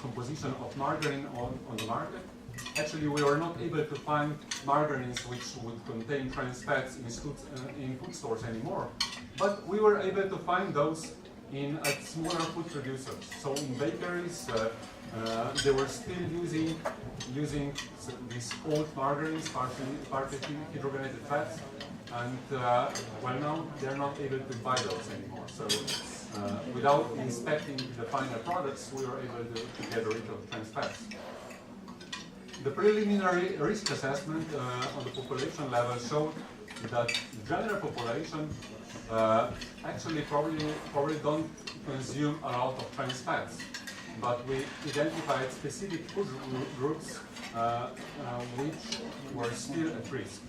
composition of margarine on the market. Actually, we were not able to find margarines which would contain trans fats in food stores anymore, but we were able to find those in smaller food producers. So in bakeries, they were still using these old margarines, partly hydrogenated fats, and well, now they're not able to buy those anymore. So without inspecting the final products, we were able to get rid of trans fats. The preliminary risk assessment on the population level showed that the general population actually probably don't consume a lot of trans fats, but we identified specific food groups which were still at risk.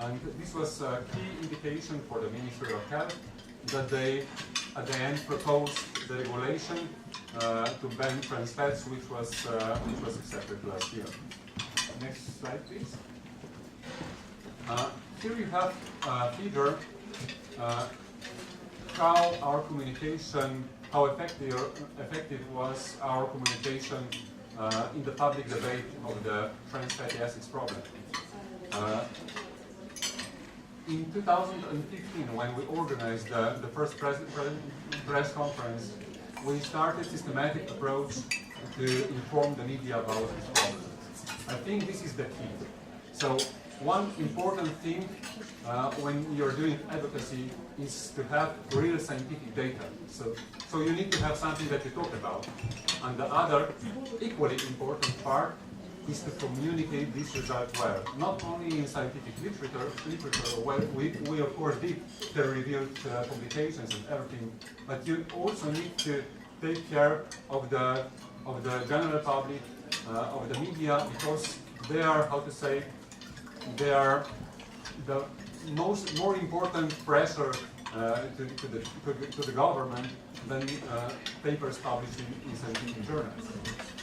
And this was a key indication for the Ministry of Health that they at the end proposed the regulation to ban trans fats, which was accepted last year. Next slide, please. Here you have a figure how our communication, how effective was our communication in the public debate of the trans fatty acids problem. In 2015, when we organized the first press conference, we started a systematic approach to inform the media about this problem. I think this is the key. So one important thing when you're doing advocacy is to have real scientific data. So you need to have something that you talk about. And the other equally important part is to communicate this result well. Not only in scientific literature where we of course did peer-reviewed publications and everything, but you also need to take care of the general public, of the media, because they are, how to say, they are the more important pressure to the government than papers published in scientific journals.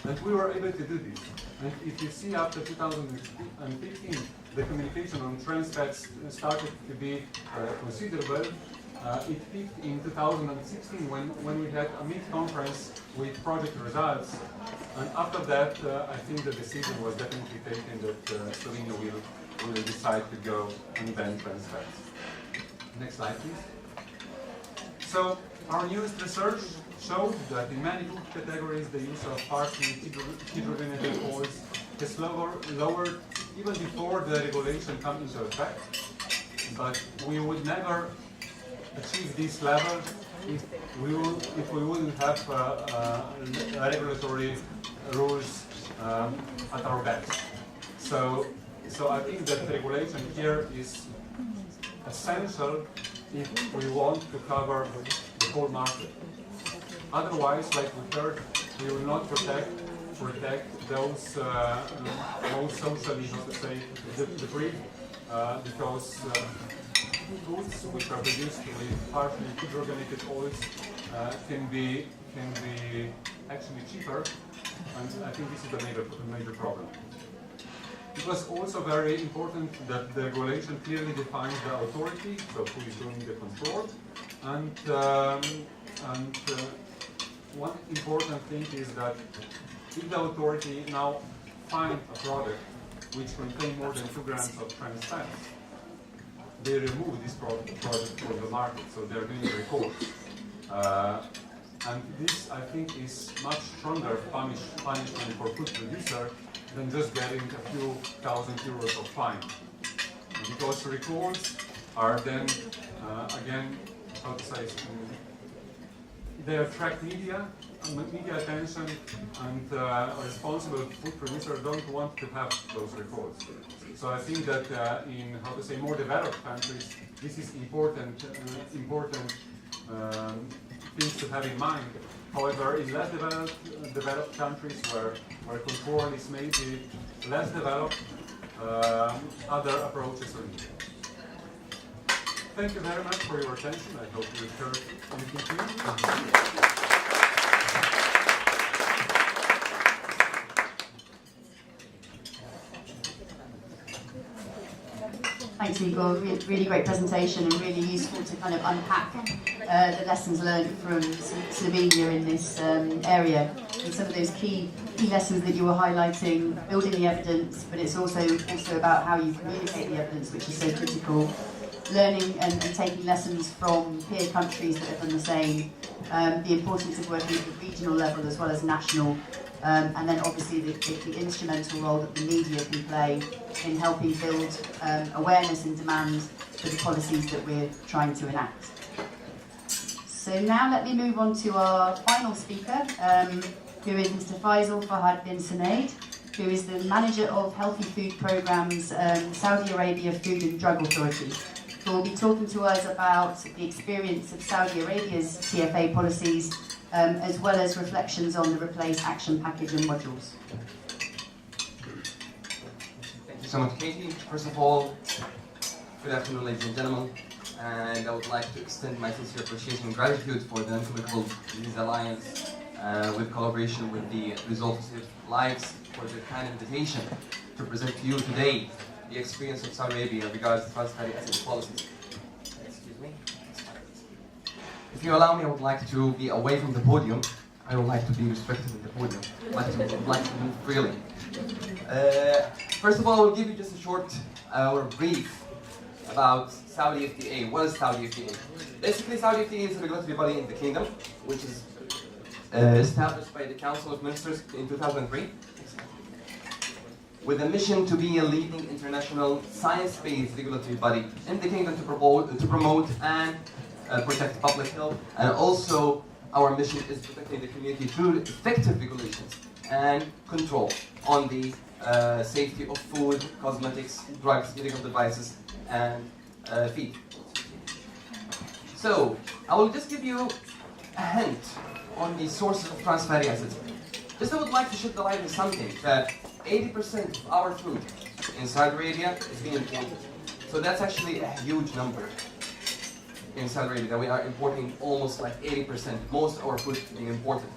And we were able to do this. And if you see after 2015, the communication on trans fats started to be considerable. It peaked in 2016 when we had a mid-conference with project results. And after that, I think the decision was definitely taken that Slovenia will decide to go and ban trans fats. Next slide, please. So our newest research showed that in many food categories, the use of partially hydrogenated oils is lowered even before the regulation comes into effect. But we would never achieve this level if we wouldn't have regulatory rules at our backs. So I think that regulation here is essential if we want to cover the whole market. Otherwise, like we heard, we will not protect those most socially, how to say, debris, because goods which are produced with partially hydrogenated oils can be actually cheaper, and I think this is the major problem. It was also very important that the regulation clearly defines the authority, so who is doing the control, and one important thing is that if the authority now finds a product which contains more than 2 grams of trans fats, they remove this product from the market, so they're doing reports. And this, I think, is much stronger punishment for food producer than just getting a few thousand euros of fine. Because recalls are then, again, how to say, they attract media attention, and responsible food producers don't want to have those recalls. So I think that in, how to say, more developed countries, this is important things to have in mind However, in less developed countries where control is maybe less developed, other approaches are needed. Thank you very much for your attention. I hope you heard anything new. Thanks, Igor. Really great presentation and really useful to kind of unpack the lessons learned from Slovenia in this area. And some of those key lessons that you were highlighting, building the evidence, but it's also about how you communicate the evidence, which is so critical. Learning and taking lessons from peer countries that have done the same. The importance of working at the regional level as well as national. And then obviously the instrumental role that the media can play in helping build awareness and demand for the policies that we're trying to enact. So now let me move on to our final speaker, who is Mr. Faisal Fahad bin Sunaid, who is the Manager of Healthy Food Programs, Saudi Arabia Food and Drug Authority, who will be talking to us about the experience of Saudi Arabia's TFA policies, as well as reflections on the Replace Action Package and modules. Thank you so much, Katie. First of all, good afternoon, ladies and gentlemen. And I would like to extend my sincere appreciation and gratitude for the Untitled Chapter Alliance, with collaboration with the Resultative Lives, for the kind invitation to present to you today the experience of Saudi Arabia regarding trans fatty acid policies. Excuse me. If you allow me, I would like to be away from the podium. I don't like to be restricted in the podium. I would like to move freely. First of all, I will give you just a short or brief about Saudi FDA. What is Saudi FDA? Basically, Saudi FDA is a regulatory body in the kingdom, which is established by the Council of Ministers in 2003, with a mission to be a leading international science-based regulatory body in the kingdom to promote and protect public health, and also our mission is protecting the community through effective regulations and control on the safety of food, cosmetics, drugs, medical devices, and feed. So, I will just give you a hint on the sources of trans fatty acids. Just I would like to shed the light on something, that 80% of our food in Saudi Arabia is being imported. So that's actually a huge number in Saudi Arabia, that we are importing almost like 80%, most of our food being imported.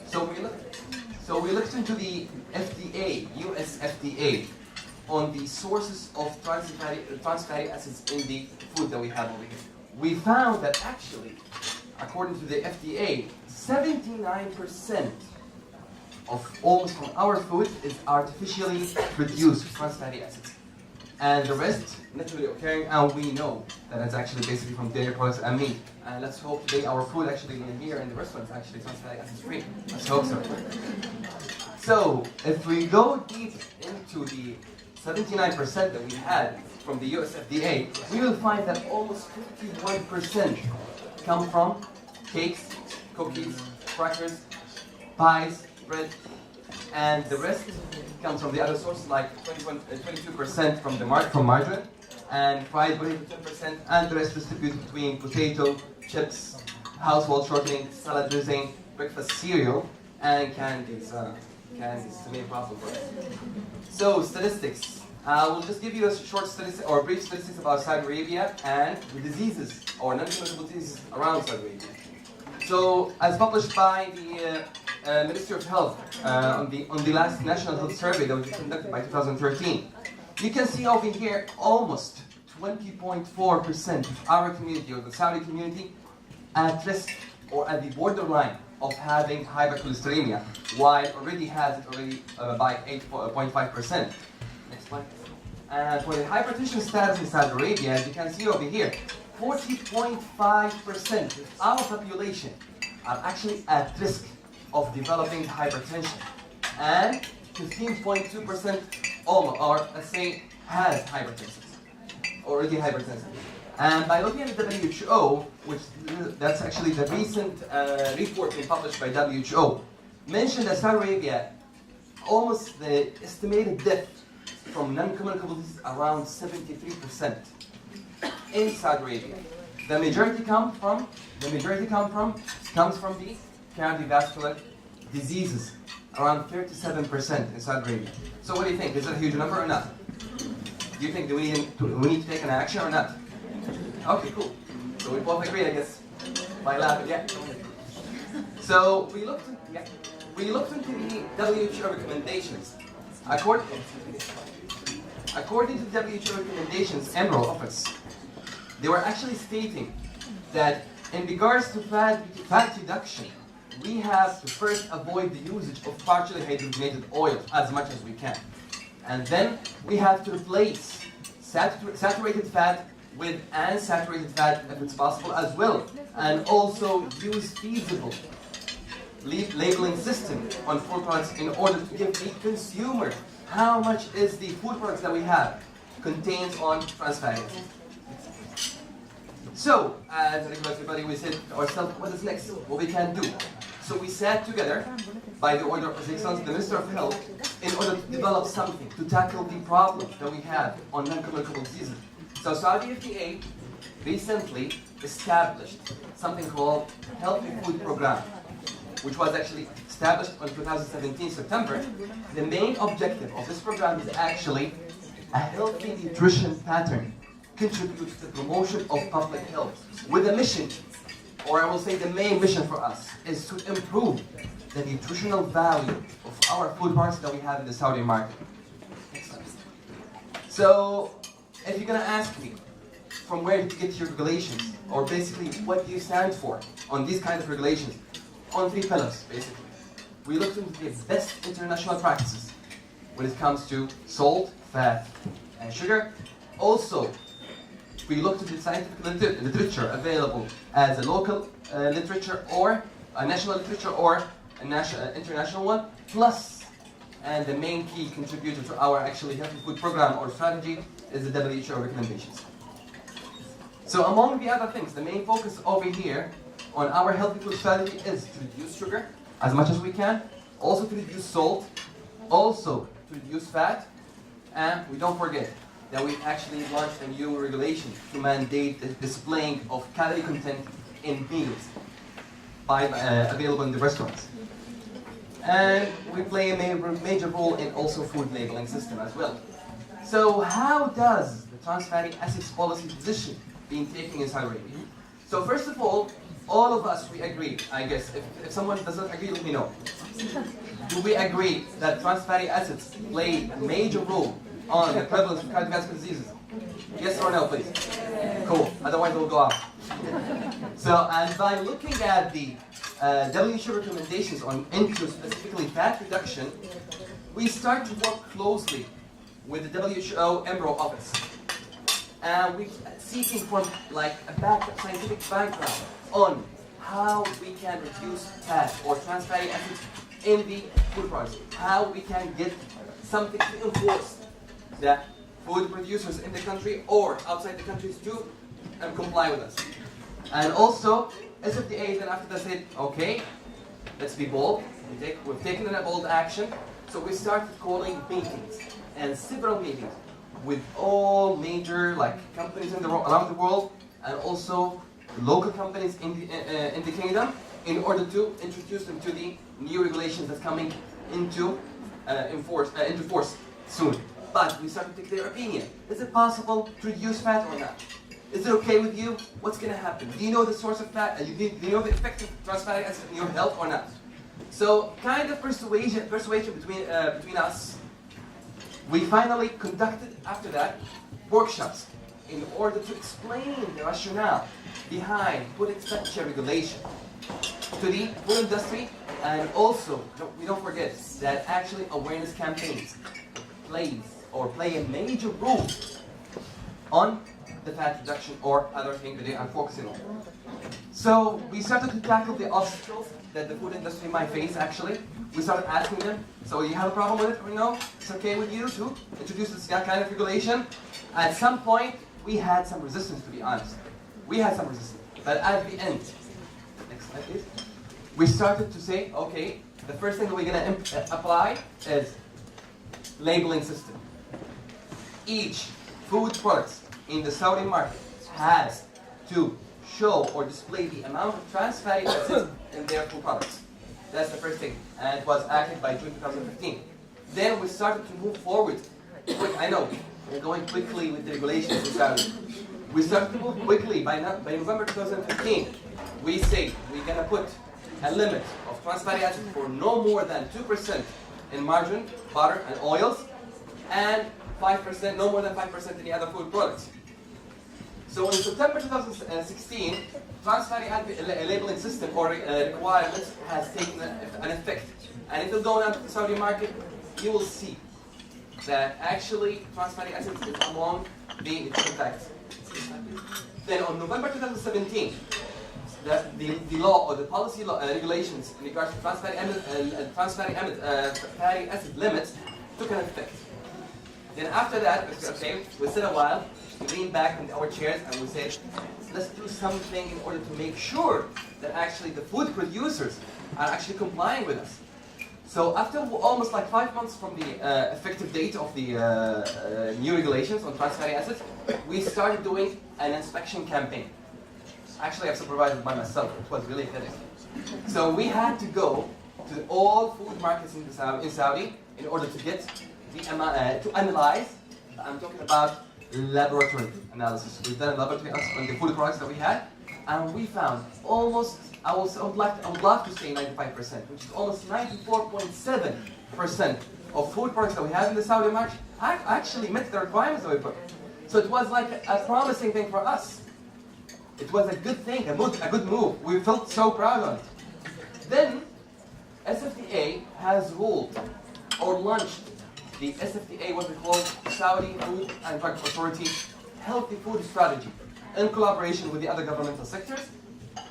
So we looked into the FDA, US FDA, on the sources of trans fatty acids in the food that we have over here. We found that actually, according to the FDA, 79% of almost from our food is artificially produced trans fatty acids. And the rest naturally occurring, and we know that it's actually basically from dairy products and meat. And let's hope today our food actually in here in the restaurant is actually trans fatty acids free. Let's hope so. So if we go deep into the 79% that we had from the US FDA, we will find that almost 51% come from cakes, cookies, crackers, pies, bread, and the rest comes from the other sources, like 22% from margarine, and fried potato 10%, and the rest distributed between potato, chips, household shortening, salad dressing, breakfast cereal, and candies. Candies is the main problem for us. So statistics. We'll just give you a short statistic or brief statistics about Saudi Arabia and the diseases or non-communicable diseases around Saudi Arabia. So, as published by the Ministry of Health on the last National Health Survey that was conducted by 2013, you can see over here almost 20.4% of our community, or the Saudi community, at risk or at the borderline of having hypercholesteremia, while already has it by 8.5%. Next slide. And for the hypertension status in Saudi Arabia, as you can see over here, 40.5% of our population are actually at risk of developing hypertension, and 15.2% are, let's say, has hypertension, already hypertensive. And by looking at the WHO, which that's actually the recent report being published by WHO, mentioned that Saudi Arabia, almost the estimated death from non-communicable disease around 73% in Saudi Arabia. The majority comes from the cardiovascular diseases, around 37% in Saudi Arabia. So what do you think? Is it a huge number or not? Do you think we need to take an action or not? Okay, cool. So we both agree, I guess. By laughing, yeah. So we looked into the WHO recommendations. According to the WHO recommendations, Emerald Office, they were actually stating that in regards to fat reduction, we have to first avoid the usage of partially hydrogenated oils as much as we can. And then we have to replace saturated fat with unsaturated fat if it's possible as well. And also use feasible labeling system on food products in order to give the consumer how much is the food products that we have contains on trans fatty acids. So, as a regulatory body, we said to ourselves, what is next? What we can do? So we sat together, by the order of His Excellency, the Minister of Health, in order to develop something to tackle the problem that we have on non-communicable diseases. So Saudi FDA recently established something called Healthy Food Program, which was actually established on 2017 September. The main objective of this program is actually a healthy nutrition pattern contributes to the promotion of public health with a mission, or I will say the main mission for us, is to improve the nutritional value of our food products that we have in the Saudi market. So, if you're going to ask me from where to get your regulations, or basically what do you stand for on these kind of regulations, on 3 pillars, basically. We looked into the best international practices when it comes to salt, fat, and sugar. Also, we looked at the scientific literature available as a local literature or a national literature or a international one, plus, and the main key contributor to our actually healthy food program or strategy is the WHO recommendations. So among the other things, the main focus over here on our healthy food strategy is to reduce sugar as much as we can, also to reduce salt, also to reduce fat, and we don't forget that we actually launched a new regulation to mandate the displaying of calorie content in meals available in the restaurants. And we play a major role in also food labeling system as well. So how does the trans fatty acids policy position being taken in Saudi Arabia? So first of all of us, we agree, I guess. If someone does not agree, let me know. Do we agree that trans fatty acids play a major role on the prevalence of cardiovascular diseases? Yes or no, please? Cool. Otherwise, we'll go out. So, and by looking at the WHO recommendations into specifically fat reduction, we start to work closely with the WHO Emerald Office. And we're seeking for like a scientific background on how we can reduce fat or trans fatty acids in the food products. How we can get something to enforce that food producers in the country or outside the countries to comply with us. And also, SFDA then after that said, okay, let's be bold. We've taken a bold action. So we started calling meetings and several meetings with all major companies around the world and also local companies in the kingdom in order to introduce them to the new regulations that's coming into force soon. But we started to take their opinion. Is it possible to reduce fat or not? Is it okay with you? What's going to happen? Do you know the source of fat? Do you know the effect of trans fatty acids in your health or not? So, kind of persuasion between us. We finally conducted, after that, workshops in order to explain the rationale behind putting such a regulation to the food industry, and also, we don't forget that actually awareness campaigns play a major role on the fat reduction or other things that they are focusing on. So we started to tackle the obstacles that the food industry might face actually. We started asking them, so you have a problem with it or no? It's okay with you to introduce this kind of regulation? At some point, we had some resistance, to be honest. We had some resistance. But at the end, next slide please, we started to say, okay, the first thing that we're going to apply is labeling system. Each food product in the Saudi market has to show or display the amount of trans fatty acids in their food products. That's the first thing. And it was acted by June 2015. Then we started to move forward. I know, we're going quickly with the regulations in Saudi. We started to move quickly. By November 2015, we say we're going to put a limit of trans fatty acids for no more than 2% in margarine, butter, and oils, and 5%, no more than 5% in the other food products. So in September 2016, trans fatty acid labeling system or requirements has taken an effect. And if you go down to the Saudi market, you will see that actually trans fatty acids is among the nutrition facts. Then on November 2017, the law or the policy regulations in regards to trans fatty acid limits took an effect. Then after that, okay, we sit a while, we leaned back in our chairs and we said, let's do something in order to make sure that actually the food producers are actually complying with us. So after almost like 5 months from the effective date of the new regulations on trans fatty acids, we started doing an inspection campaign. Actually, I've supervised it by myself. It was really headache. So we had to go to all food markets in Saudi in order to get to analyze. I'm talking about laboratory analysis. We've done a laboratory analysis on the food products that we had, and we found almost, I would love to say 95%, which is almost 94.7% of food products that we have in the Saudi market actually met the requirements that we put. So it was like a promising thing for us. It was a good thing, a good move. We felt so proud of it. Then, SFDA has ruled or launched the SFDA, what we call Saudi Food and Drug Authority Healthy Food Strategy, in collaboration with the other governmental sectors,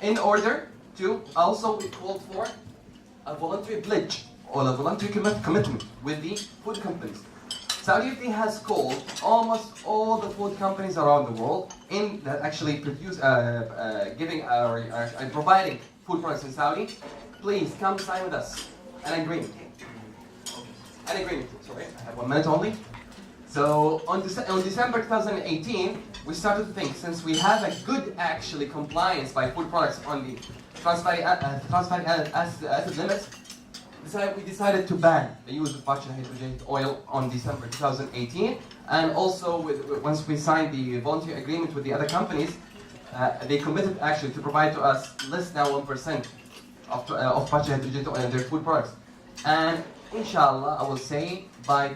in order to also we called for a voluntary pledge or a voluntary commitment with the food companies. Saudi FDA has called almost all the food companies around the world in that actually produce, providing food products in Saudi. Please come sign with us an agreement. An agreement. Sorry, I have 1 minute only. So on December 2018, we started to think, since we have a good actually compliance by food products on the trans fatty acid limits, we decided to ban the use of partial hydrogenated oil on December 2018, and also once we signed the voluntary agreement with the other companies, they committed actually to provide to us less than 1% of partial hydrogenated oil in their food products. And inshallah, I will say by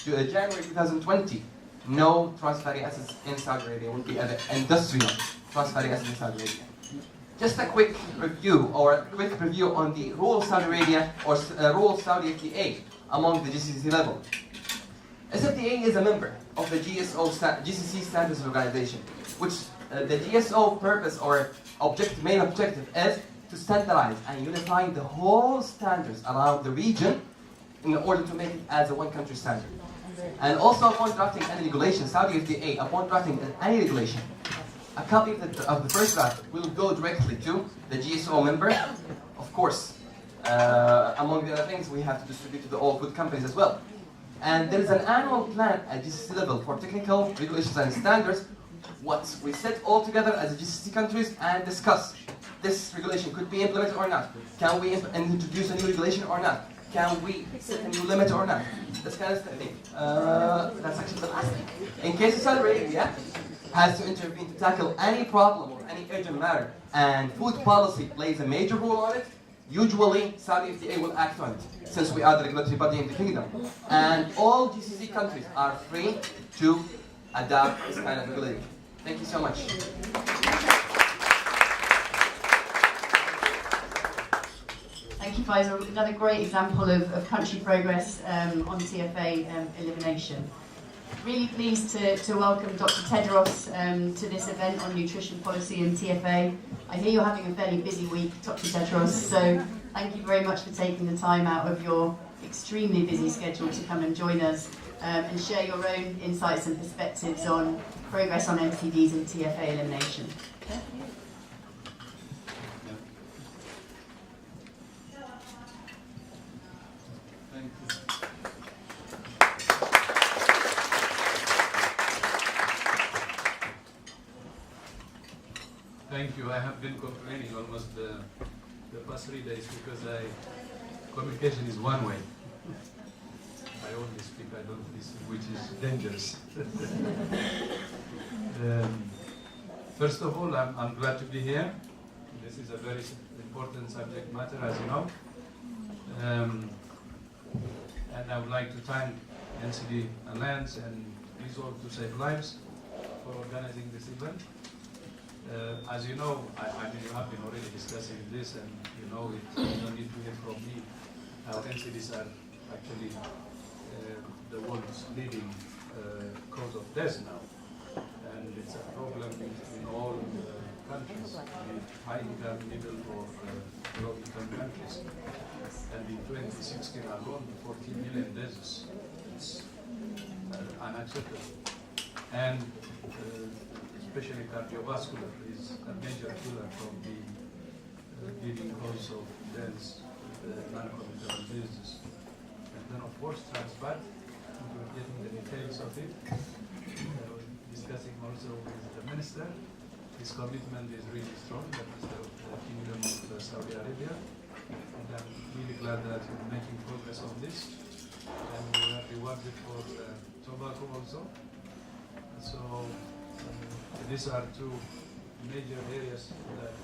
January 2020, no trans fatty acids in Saudi Arabia will be industrial trans fatty acids in Saudi Arabia. Just a quick review on the role of Saudi Arabia or role of Saudi FDA among the GCC level. SFDA is a member of the GCC Standards Organization, which the GSO purpose or main objective is to standardize and unify the whole standards around the region in order to make it as a one-country standard. And also upon drafting any regulation, Saudi FDA, upon drafting any regulation, a copy of the first draft will go directly to the GSO member. Of course, among the other things, we have to distribute to all food companies as well. And there is an annual plan at GCC level for technical regulations and standards. What we sit all together as GCC countries and discuss this regulation could be implemented or not. Can we introduce a new regulation or not? Can we set a new limit or not? This kind of thing. That's actually the last thing. In case of Saudi Arabia has to intervene to tackle any problem or any urgent matter, and food policy plays a major role on it, usually Saudi FDA will act on it, since we are the regulatory body in the kingdom. And all GCC countries are free to adopt this kind of regulation. Thank you so much. Thank you, Faisal. Another great example of country progress on TFA elimination. Really pleased to welcome Dr. Tedros to this event on nutrition policy and TFA. I hear you're having a fairly busy week, Dr. Tedros, so thank you very much for taking the time out of your extremely busy schedule to come and join us and share your own insights and perspectives on progress on NCDs and TFA elimination. Thank you. I have been complaining almost the past 3 days because communication is one way. I only speak, I don't listen, which is dangerous. First of all, I'm glad to be here. This is a very important subject matter, as you know. And I would like to thank NCD Alliance and Resolve to Save Lives for organizing this event. As you know, I mean, you have been already discussing this, and you know it. You don't need to hear from me. Our NCDs are actually the world's leading cause of death now, and it's a problem in all countries, in high-income, middle, or low-income countries. And in 2016 alone, 14 million deaths. It's unacceptable. And especially cardiovascular is a major killer from the leading cause of deaths, non-communicable diseases. And then, of course, trans fat. We're getting the details of it. Discussing also with the minister. His commitment is really strong, the Minister of the Kingdom of Saudi Arabia. And I'm really glad that you're making progress on this. And we are rewarded for tobacco also. So these are two major areas that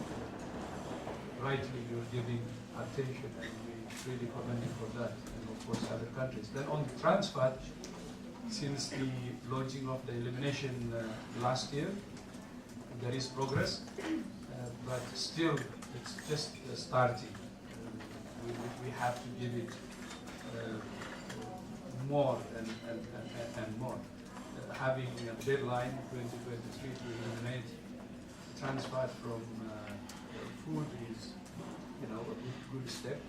rightly you're giving attention, and we really commend you for that, and of course other countries. Then on the trans fat, since the launching of the elimination last year, there is progress, but still it's just starting. We have to give it more and more. Having a deadline 2023 to eliminate trans fat from food is, you know, a good step,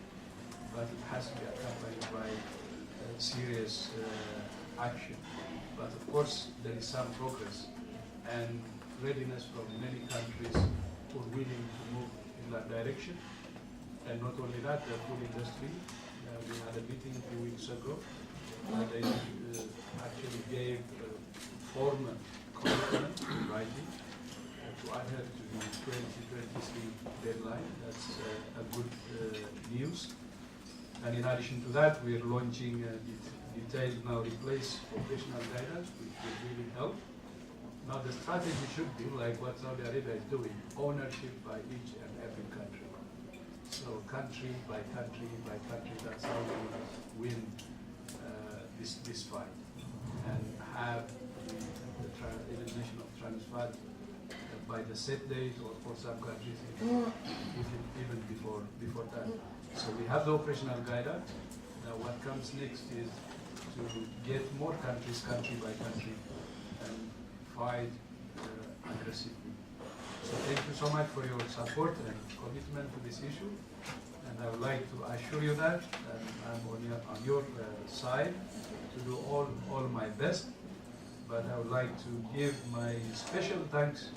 but it has to be accompanied by serious action. But of course, there is some progress and readiness from many countries who are willing to move in that direction. And not only that, the food industry, we had a meeting 2 weeks ago, they actually gave formal commitment in writing to adhere to the 2023 deadline. That's a good news. And in addition to that, we are launching detailed now replace operational guidance, which will really help. Now the strategy should be like what Saudi Arabia is doing, ownership by each and every country. So country by country by country, that's how we win this fight. And have the elimination of trans fat by the set date, or for some countries even before that. So we have the operational guidance. Now what comes next is to get more countries, country by country, and fight aggressively. So thank you so much for your support and commitment to this issue. And I would like to assure you that I'm on your side to do all my best. But I would like to give my special thanks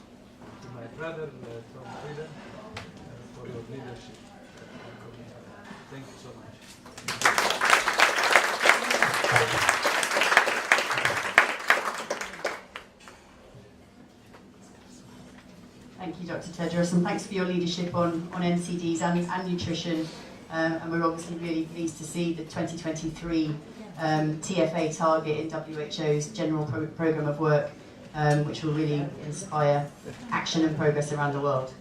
to my brother, Tom Frieden, for your leadership. Thank you so much. Thank you, Dr. Tedros, and thanks for your leadership on NCDs and nutrition. And we're obviously really pleased to see the 2023 TFA target in WHO's general programme of work, which will really inspire action and progress around the world.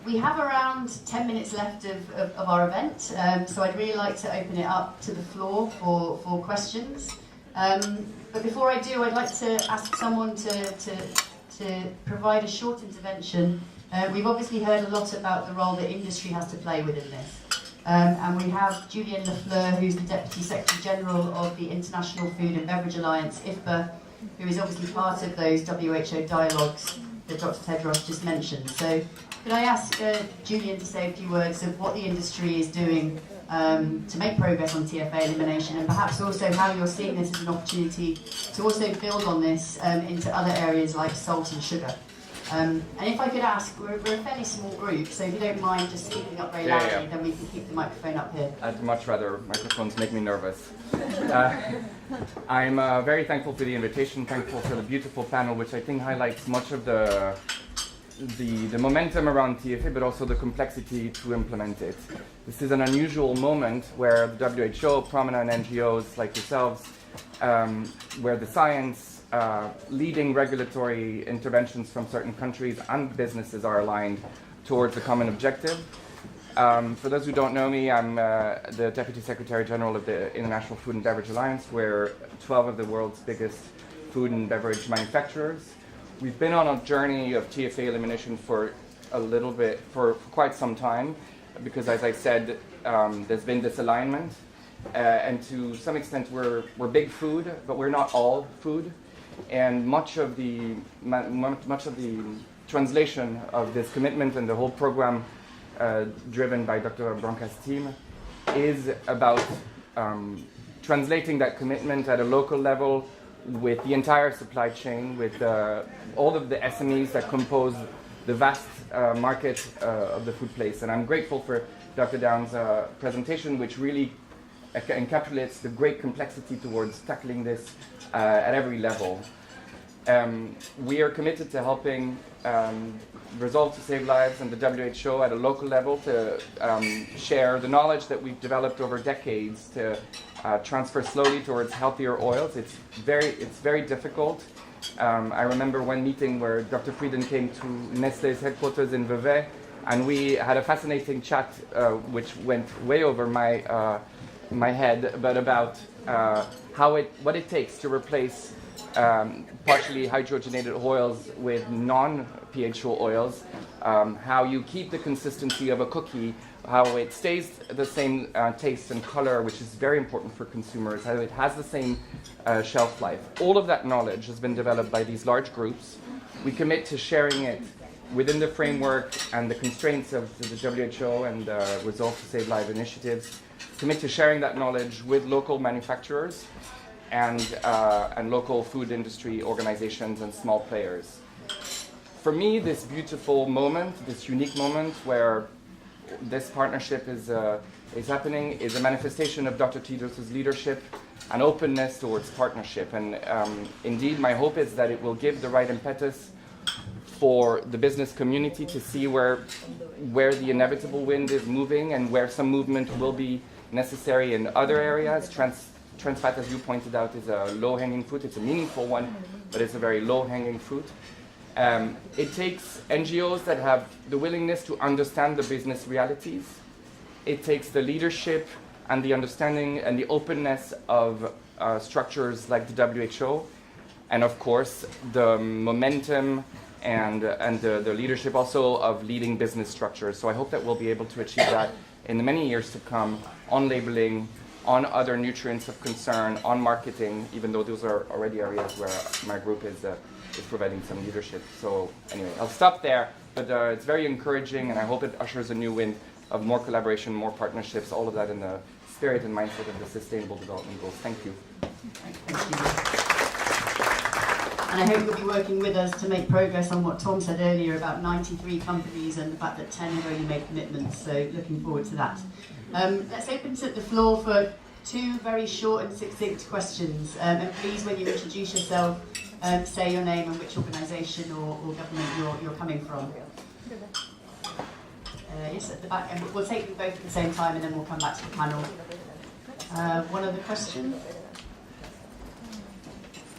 We have around 10 minutes left of our event, so I'd really like to open it up to the floor for questions. But before I do, I'd like to ask someone to provide a short intervention. We've obviously heard a lot about the role that industry has to play within this. And we have Julian Lafleur, who's the Deputy Secretary General of the International Food and Beverage Alliance, IFBA, who is obviously part of those WHO dialogues that Dr. Tedros just mentioned. So could I ask Julian to say a few words of what the industry is doing to make progress on TFA elimination, and perhaps also how you're seeing this as an opportunity to also build on this into other areas like salt and sugar. And if I could ask, we're a fairly small group, so if you don't mind just speaking up very loudly, then we can keep the microphone up here. I'd much rather microphones make me nervous. I'm very thankful for the invitation, thankful for the beautiful panel, which I think highlights much of the the momentum around TFA, but also the complexity to implement it. This is an unusual moment where the WHO, prominent NGOs like yourselves, where the science, leading regulatory interventions from certain countries and businesses are aligned towards a common objective. For those who don't know me, I'm the Deputy Secretary General of the International Food and Beverage Alliance. We're 12 of the world's biggest food and beverage manufacturers. We've been on a journey of TFA elimination for quite some time, because as I said, there's been this alignment, and to some extent we're big food, but we're not all food, and much of the translation of this commitment and the whole program driven by Dr. Branca's team is about translating that commitment at a local level with the entire supply chain, with all of the SMEs that compose the vast market of the food place. And I'm grateful for Dr. Down's presentation, which really encapsulates the great complexity towards tackling this at every level. We are committed to helping Resolve to Save Lives and the WHO at a local level to share the knowledge that we've developed over decades to transfer slowly towards healthier oils. It's very difficult. I remember one meeting where Dr. Frieden came to Nestlé's headquarters in Vevey, and we had a fascinating chat which went way over my head, but about what it takes to replace partially hydrogenated oils with non-PHO oils, how you keep the consistency of a cookie, how it stays the same taste and color, which is very important for consumers, how it has the same shelf life. All of that knowledge has been developed by these large groups. We commit to sharing it within the framework and the constraints of the WHO and Resolve to Save Lives initiatives. Commit to sharing that knowledge with local manufacturers and local food industry organizations and small players. For me, this beautiful moment, this unique moment where this partnership is happening is a manifestation of Dr. Tedros' leadership and openness towards partnership. And indeed, my hope is that it will give the right impetus for the business community to see where the inevitable wind is moving and where some movement will be necessary in other areas. Trans fat, as you pointed out, is a low-hanging fruit. It's a meaningful one, but it's a very low-hanging fruit. It takes NGOs that have the willingness to understand the business realities. It takes the leadership and the understanding and the openness of structures like the WHO, and of course the momentum and the leadership also of leading business structures. So I hope that we'll be able to achieve that in the many years to come on labeling, on other nutrients of concern, on marketing, even though those are already areas where my group is providing some leadership. So anyway, I'll stop there, but it's very encouraging, and I hope it ushers a new wind of more collaboration, more partnerships, all of that in the spirit and mindset of the Sustainable Development Goals. Thank you. Thank you. And I hope you'll be working with us to make progress on what Tom said earlier about 93 companies and the fact that 10 have already made commitments, so looking forward to that. Let's open to the floor for two very short and succinct questions. And please, when you introduce yourself, say your name and which organisation or government you're coming from. Yes, at the back, and we'll take them both at the same time and then we'll come back to the panel. One other question?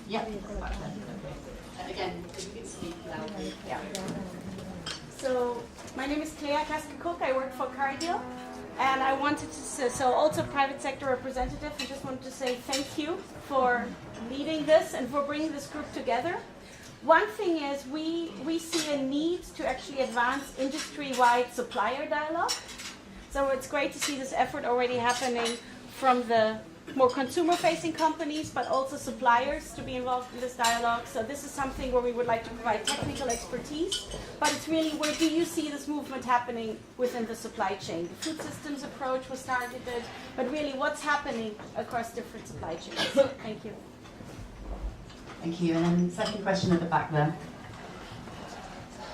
Yeah, back there. And again, if you can speak loudly. Yeah. So, my name is Clea Kaska-Cook. I work for Cargill. And I wanted to say, so also private sector representative, I just wanted to say thank you for leading this and for bringing this group together. One thing is we see a need to actually advance industry-wide supplier dialogue. So it's great to see this effort already happening from the more consumer-facing companies, but also suppliers to be involved in this dialogue. So this is something where we would like to provide technical expertise, but it's really where do you see this movement happening within the supply chain? The food systems approach was targeted, but really what's happening across different supply chains? Thank you. Thank you. And then second question at the back there.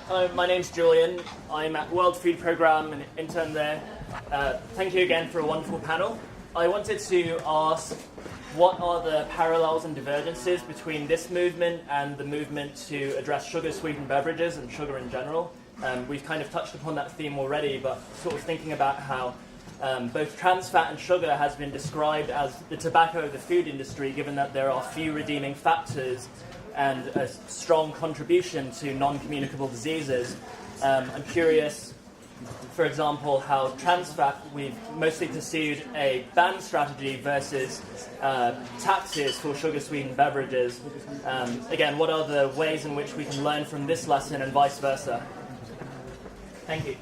Hello, my name's Julian. I'm at World Food Programme and intern there. Thank you again for a wonderful panel. I wanted to ask, what are the parallels and divergences between this movement and the movement to address sugar-sweetened beverages and sugar in general. We've kind of touched upon that theme already, but sort of thinking about how both trans fat and sugar has been described as the tobacco of the food industry, given that there are few redeeming factors and a strong contribution to non-communicable diseases. I'm curious, for example, how trans fat, we've mostly pursued a ban strategy versus taxes for sugar-sweetened beverages. Again, what are the ways in which we can learn from this lesson and vice versa? Thank you.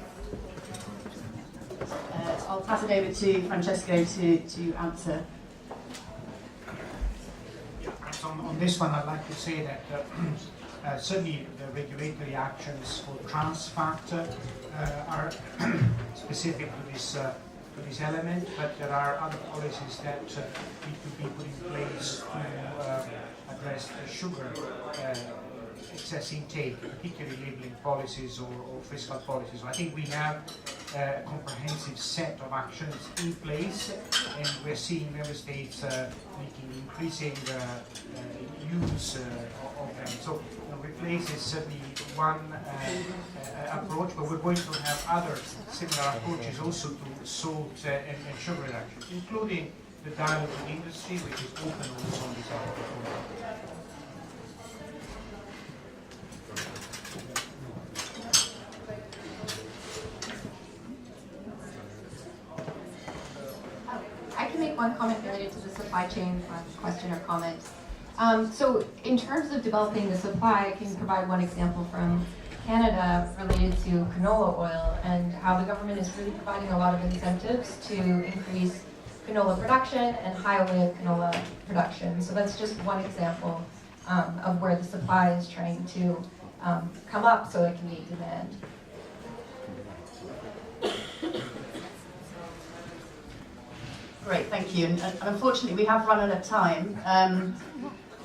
I'll pass it over to Francesco to answer. On this one, I'd like to say that certainly the regulatory actions for trans fat are specific to this element, but there are other policies that need to be put in place to address the sugar excess intake, particularly labeling policies or fiscal policies. So I think we have a comprehensive set of actions in place, and we're seeing member states increasing use of them. So replace is certainly one approach, but we're going to have other similar approaches also to salt and sugar reduction, including the dialogue with the industry, which is open also on this area. I can make one comment related to the supply chain question or comment. So in terms of developing the supply, I can provide one example from Canada related to canola oil and how the government is really providing a lot of incentives to increase canola production and high oleic canola production. So that's just one example of where the supply is trying to come up so it can meet demand. Great, thank you. And unfortunately, we have run out of time.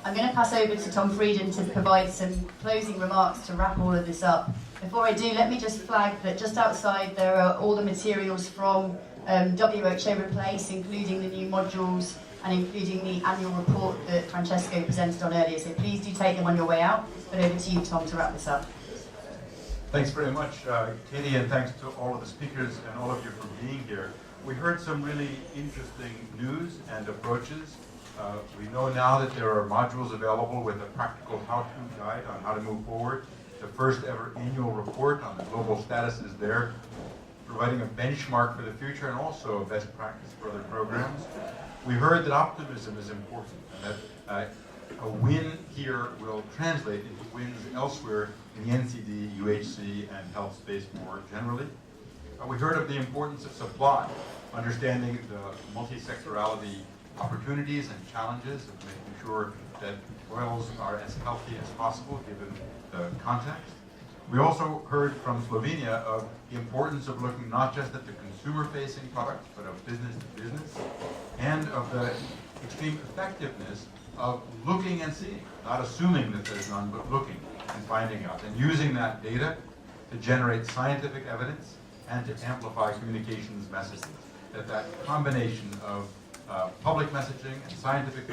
I'm going to pass over to Tom Frieden to provide some closing remarks to wrap all of this up. Before I do, let me just flag that just outside there are all the materials from WHO Replace, including the new modules and including the annual report that Francesco presented on earlier. So please do take them on your way out. But over to you, Tom, to wrap this up. Thanks very much, Katie, and thanks to all of the speakers and all of you for being here. We heard some really interesting news and approaches. We know now that there are modules available with a practical how-to guide on how to move forward. The first ever annual report on the global status is there, providing a benchmark for the future and also a best practice for other programs. We heard that optimism is important and that a win here will translate into wins elsewhere in the NCD, UHC, and health space more generally. We heard of the importance of supply, understanding the multi-sectorality opportunities and challenges of making sure that oils are as healthy as possible given the context. We also heard from Slovenia of the importance of looking not just at the consumer-facing products, but of business to business, and of the extreme effectiveness of looking and seeing, not assuming that there's none, but looking and finding out, and using that data to generate scientific evidence and to amplify communications messages. That combination of public messaging and scientific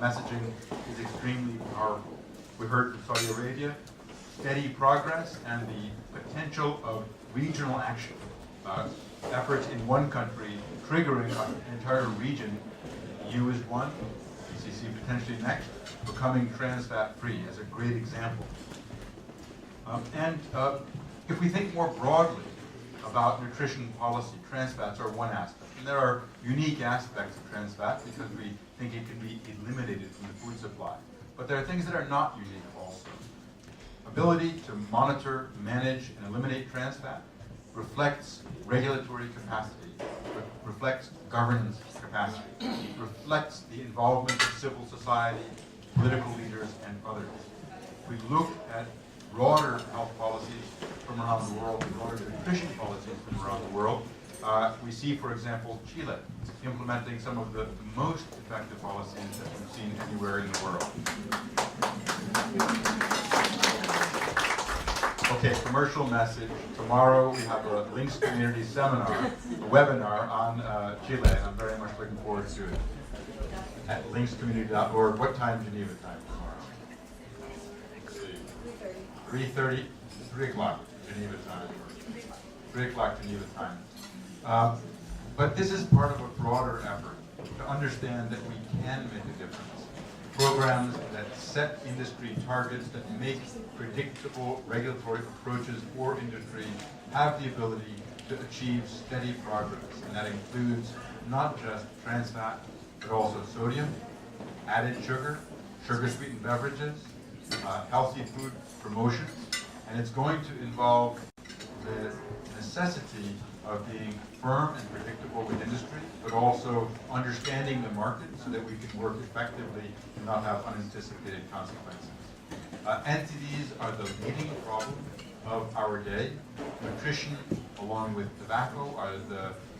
messaging is extremely powerful. We heard from Saudi Arabia, steady progress and the potential of regional action. Efforts in one country triggering an entire region. EU is one, BCC potentially next, becoming trans fat free as a great example. If we think more broadly about nutrition policy, trans fats are one aspect. And there are unique aspects of trans fat because we think it can be eliminated from the food supply. But there are things that are not unique also. Ability to monitor, manage, and eliminate trans fat reflects regulatory capacity, reflects governance capacity, reflects the involvement of civil society, political leaders, and others. We look at broader health policies from around the world, broader nutrition policies from around the world. We see, for example, Chile implementing some of the most effective policies that we've seen anywhere in the world. Okay, commercial message. Tomorrow we have a Links Community Seminar, a webinar on Chile, and I'm very much looking forward to it. at linkscommunity.org. What time Geneva time tomorrow? 3:30, 3 o'clock Geneva time, or 3 o'clock Geneva time. But this is part of a broader effort to understand that we can make a difference. Programs that set industry targets, that make predictable regulatory approaches for industry, have the ability to achieve steady progress. And that includes not just trans fat, but also sodium, added sugar, sugar-sweetened beverages, healthy food promotions. And it's going to involve the necessity of being firm and predictable with industry, but also understanding the market so that we can work effectively and not have unanticipated consequences. NCDs are the leading problem of our day. Nutrition, along with tobacco,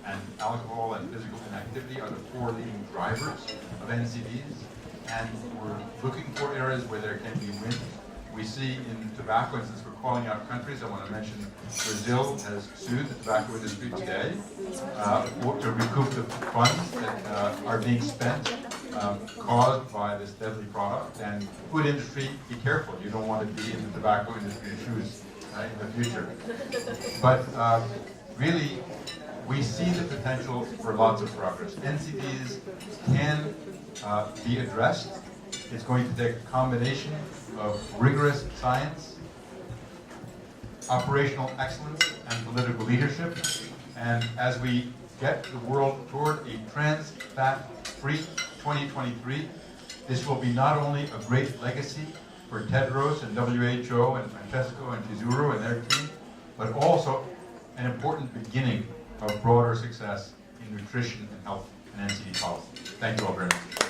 and alcohol and physical inactivity are the 4 leading drivers of NCDs. And we're looking for areas where there can be wins. We see in tobacco, and since we're calling out countries, I want to mention Brazil has sued the tobacco industry today to recoup the funds that are being spent caused by this deadly product. And food industry, be careful. You don't want to be in the tobacco industry's shoes in the future. But really, we see the potential for lots of progress. NCDs can be addressed. It's going to take a combination of rigorous science, operational excellence, and political leadership. And as we get the world toward a trans fat free 2023, this will be not only a great legacy for Tedros and WHO and Francesco and Chizuru and their team, but also an important beginning of broader success in nutrition and health and NCD policy. Thank you all very much.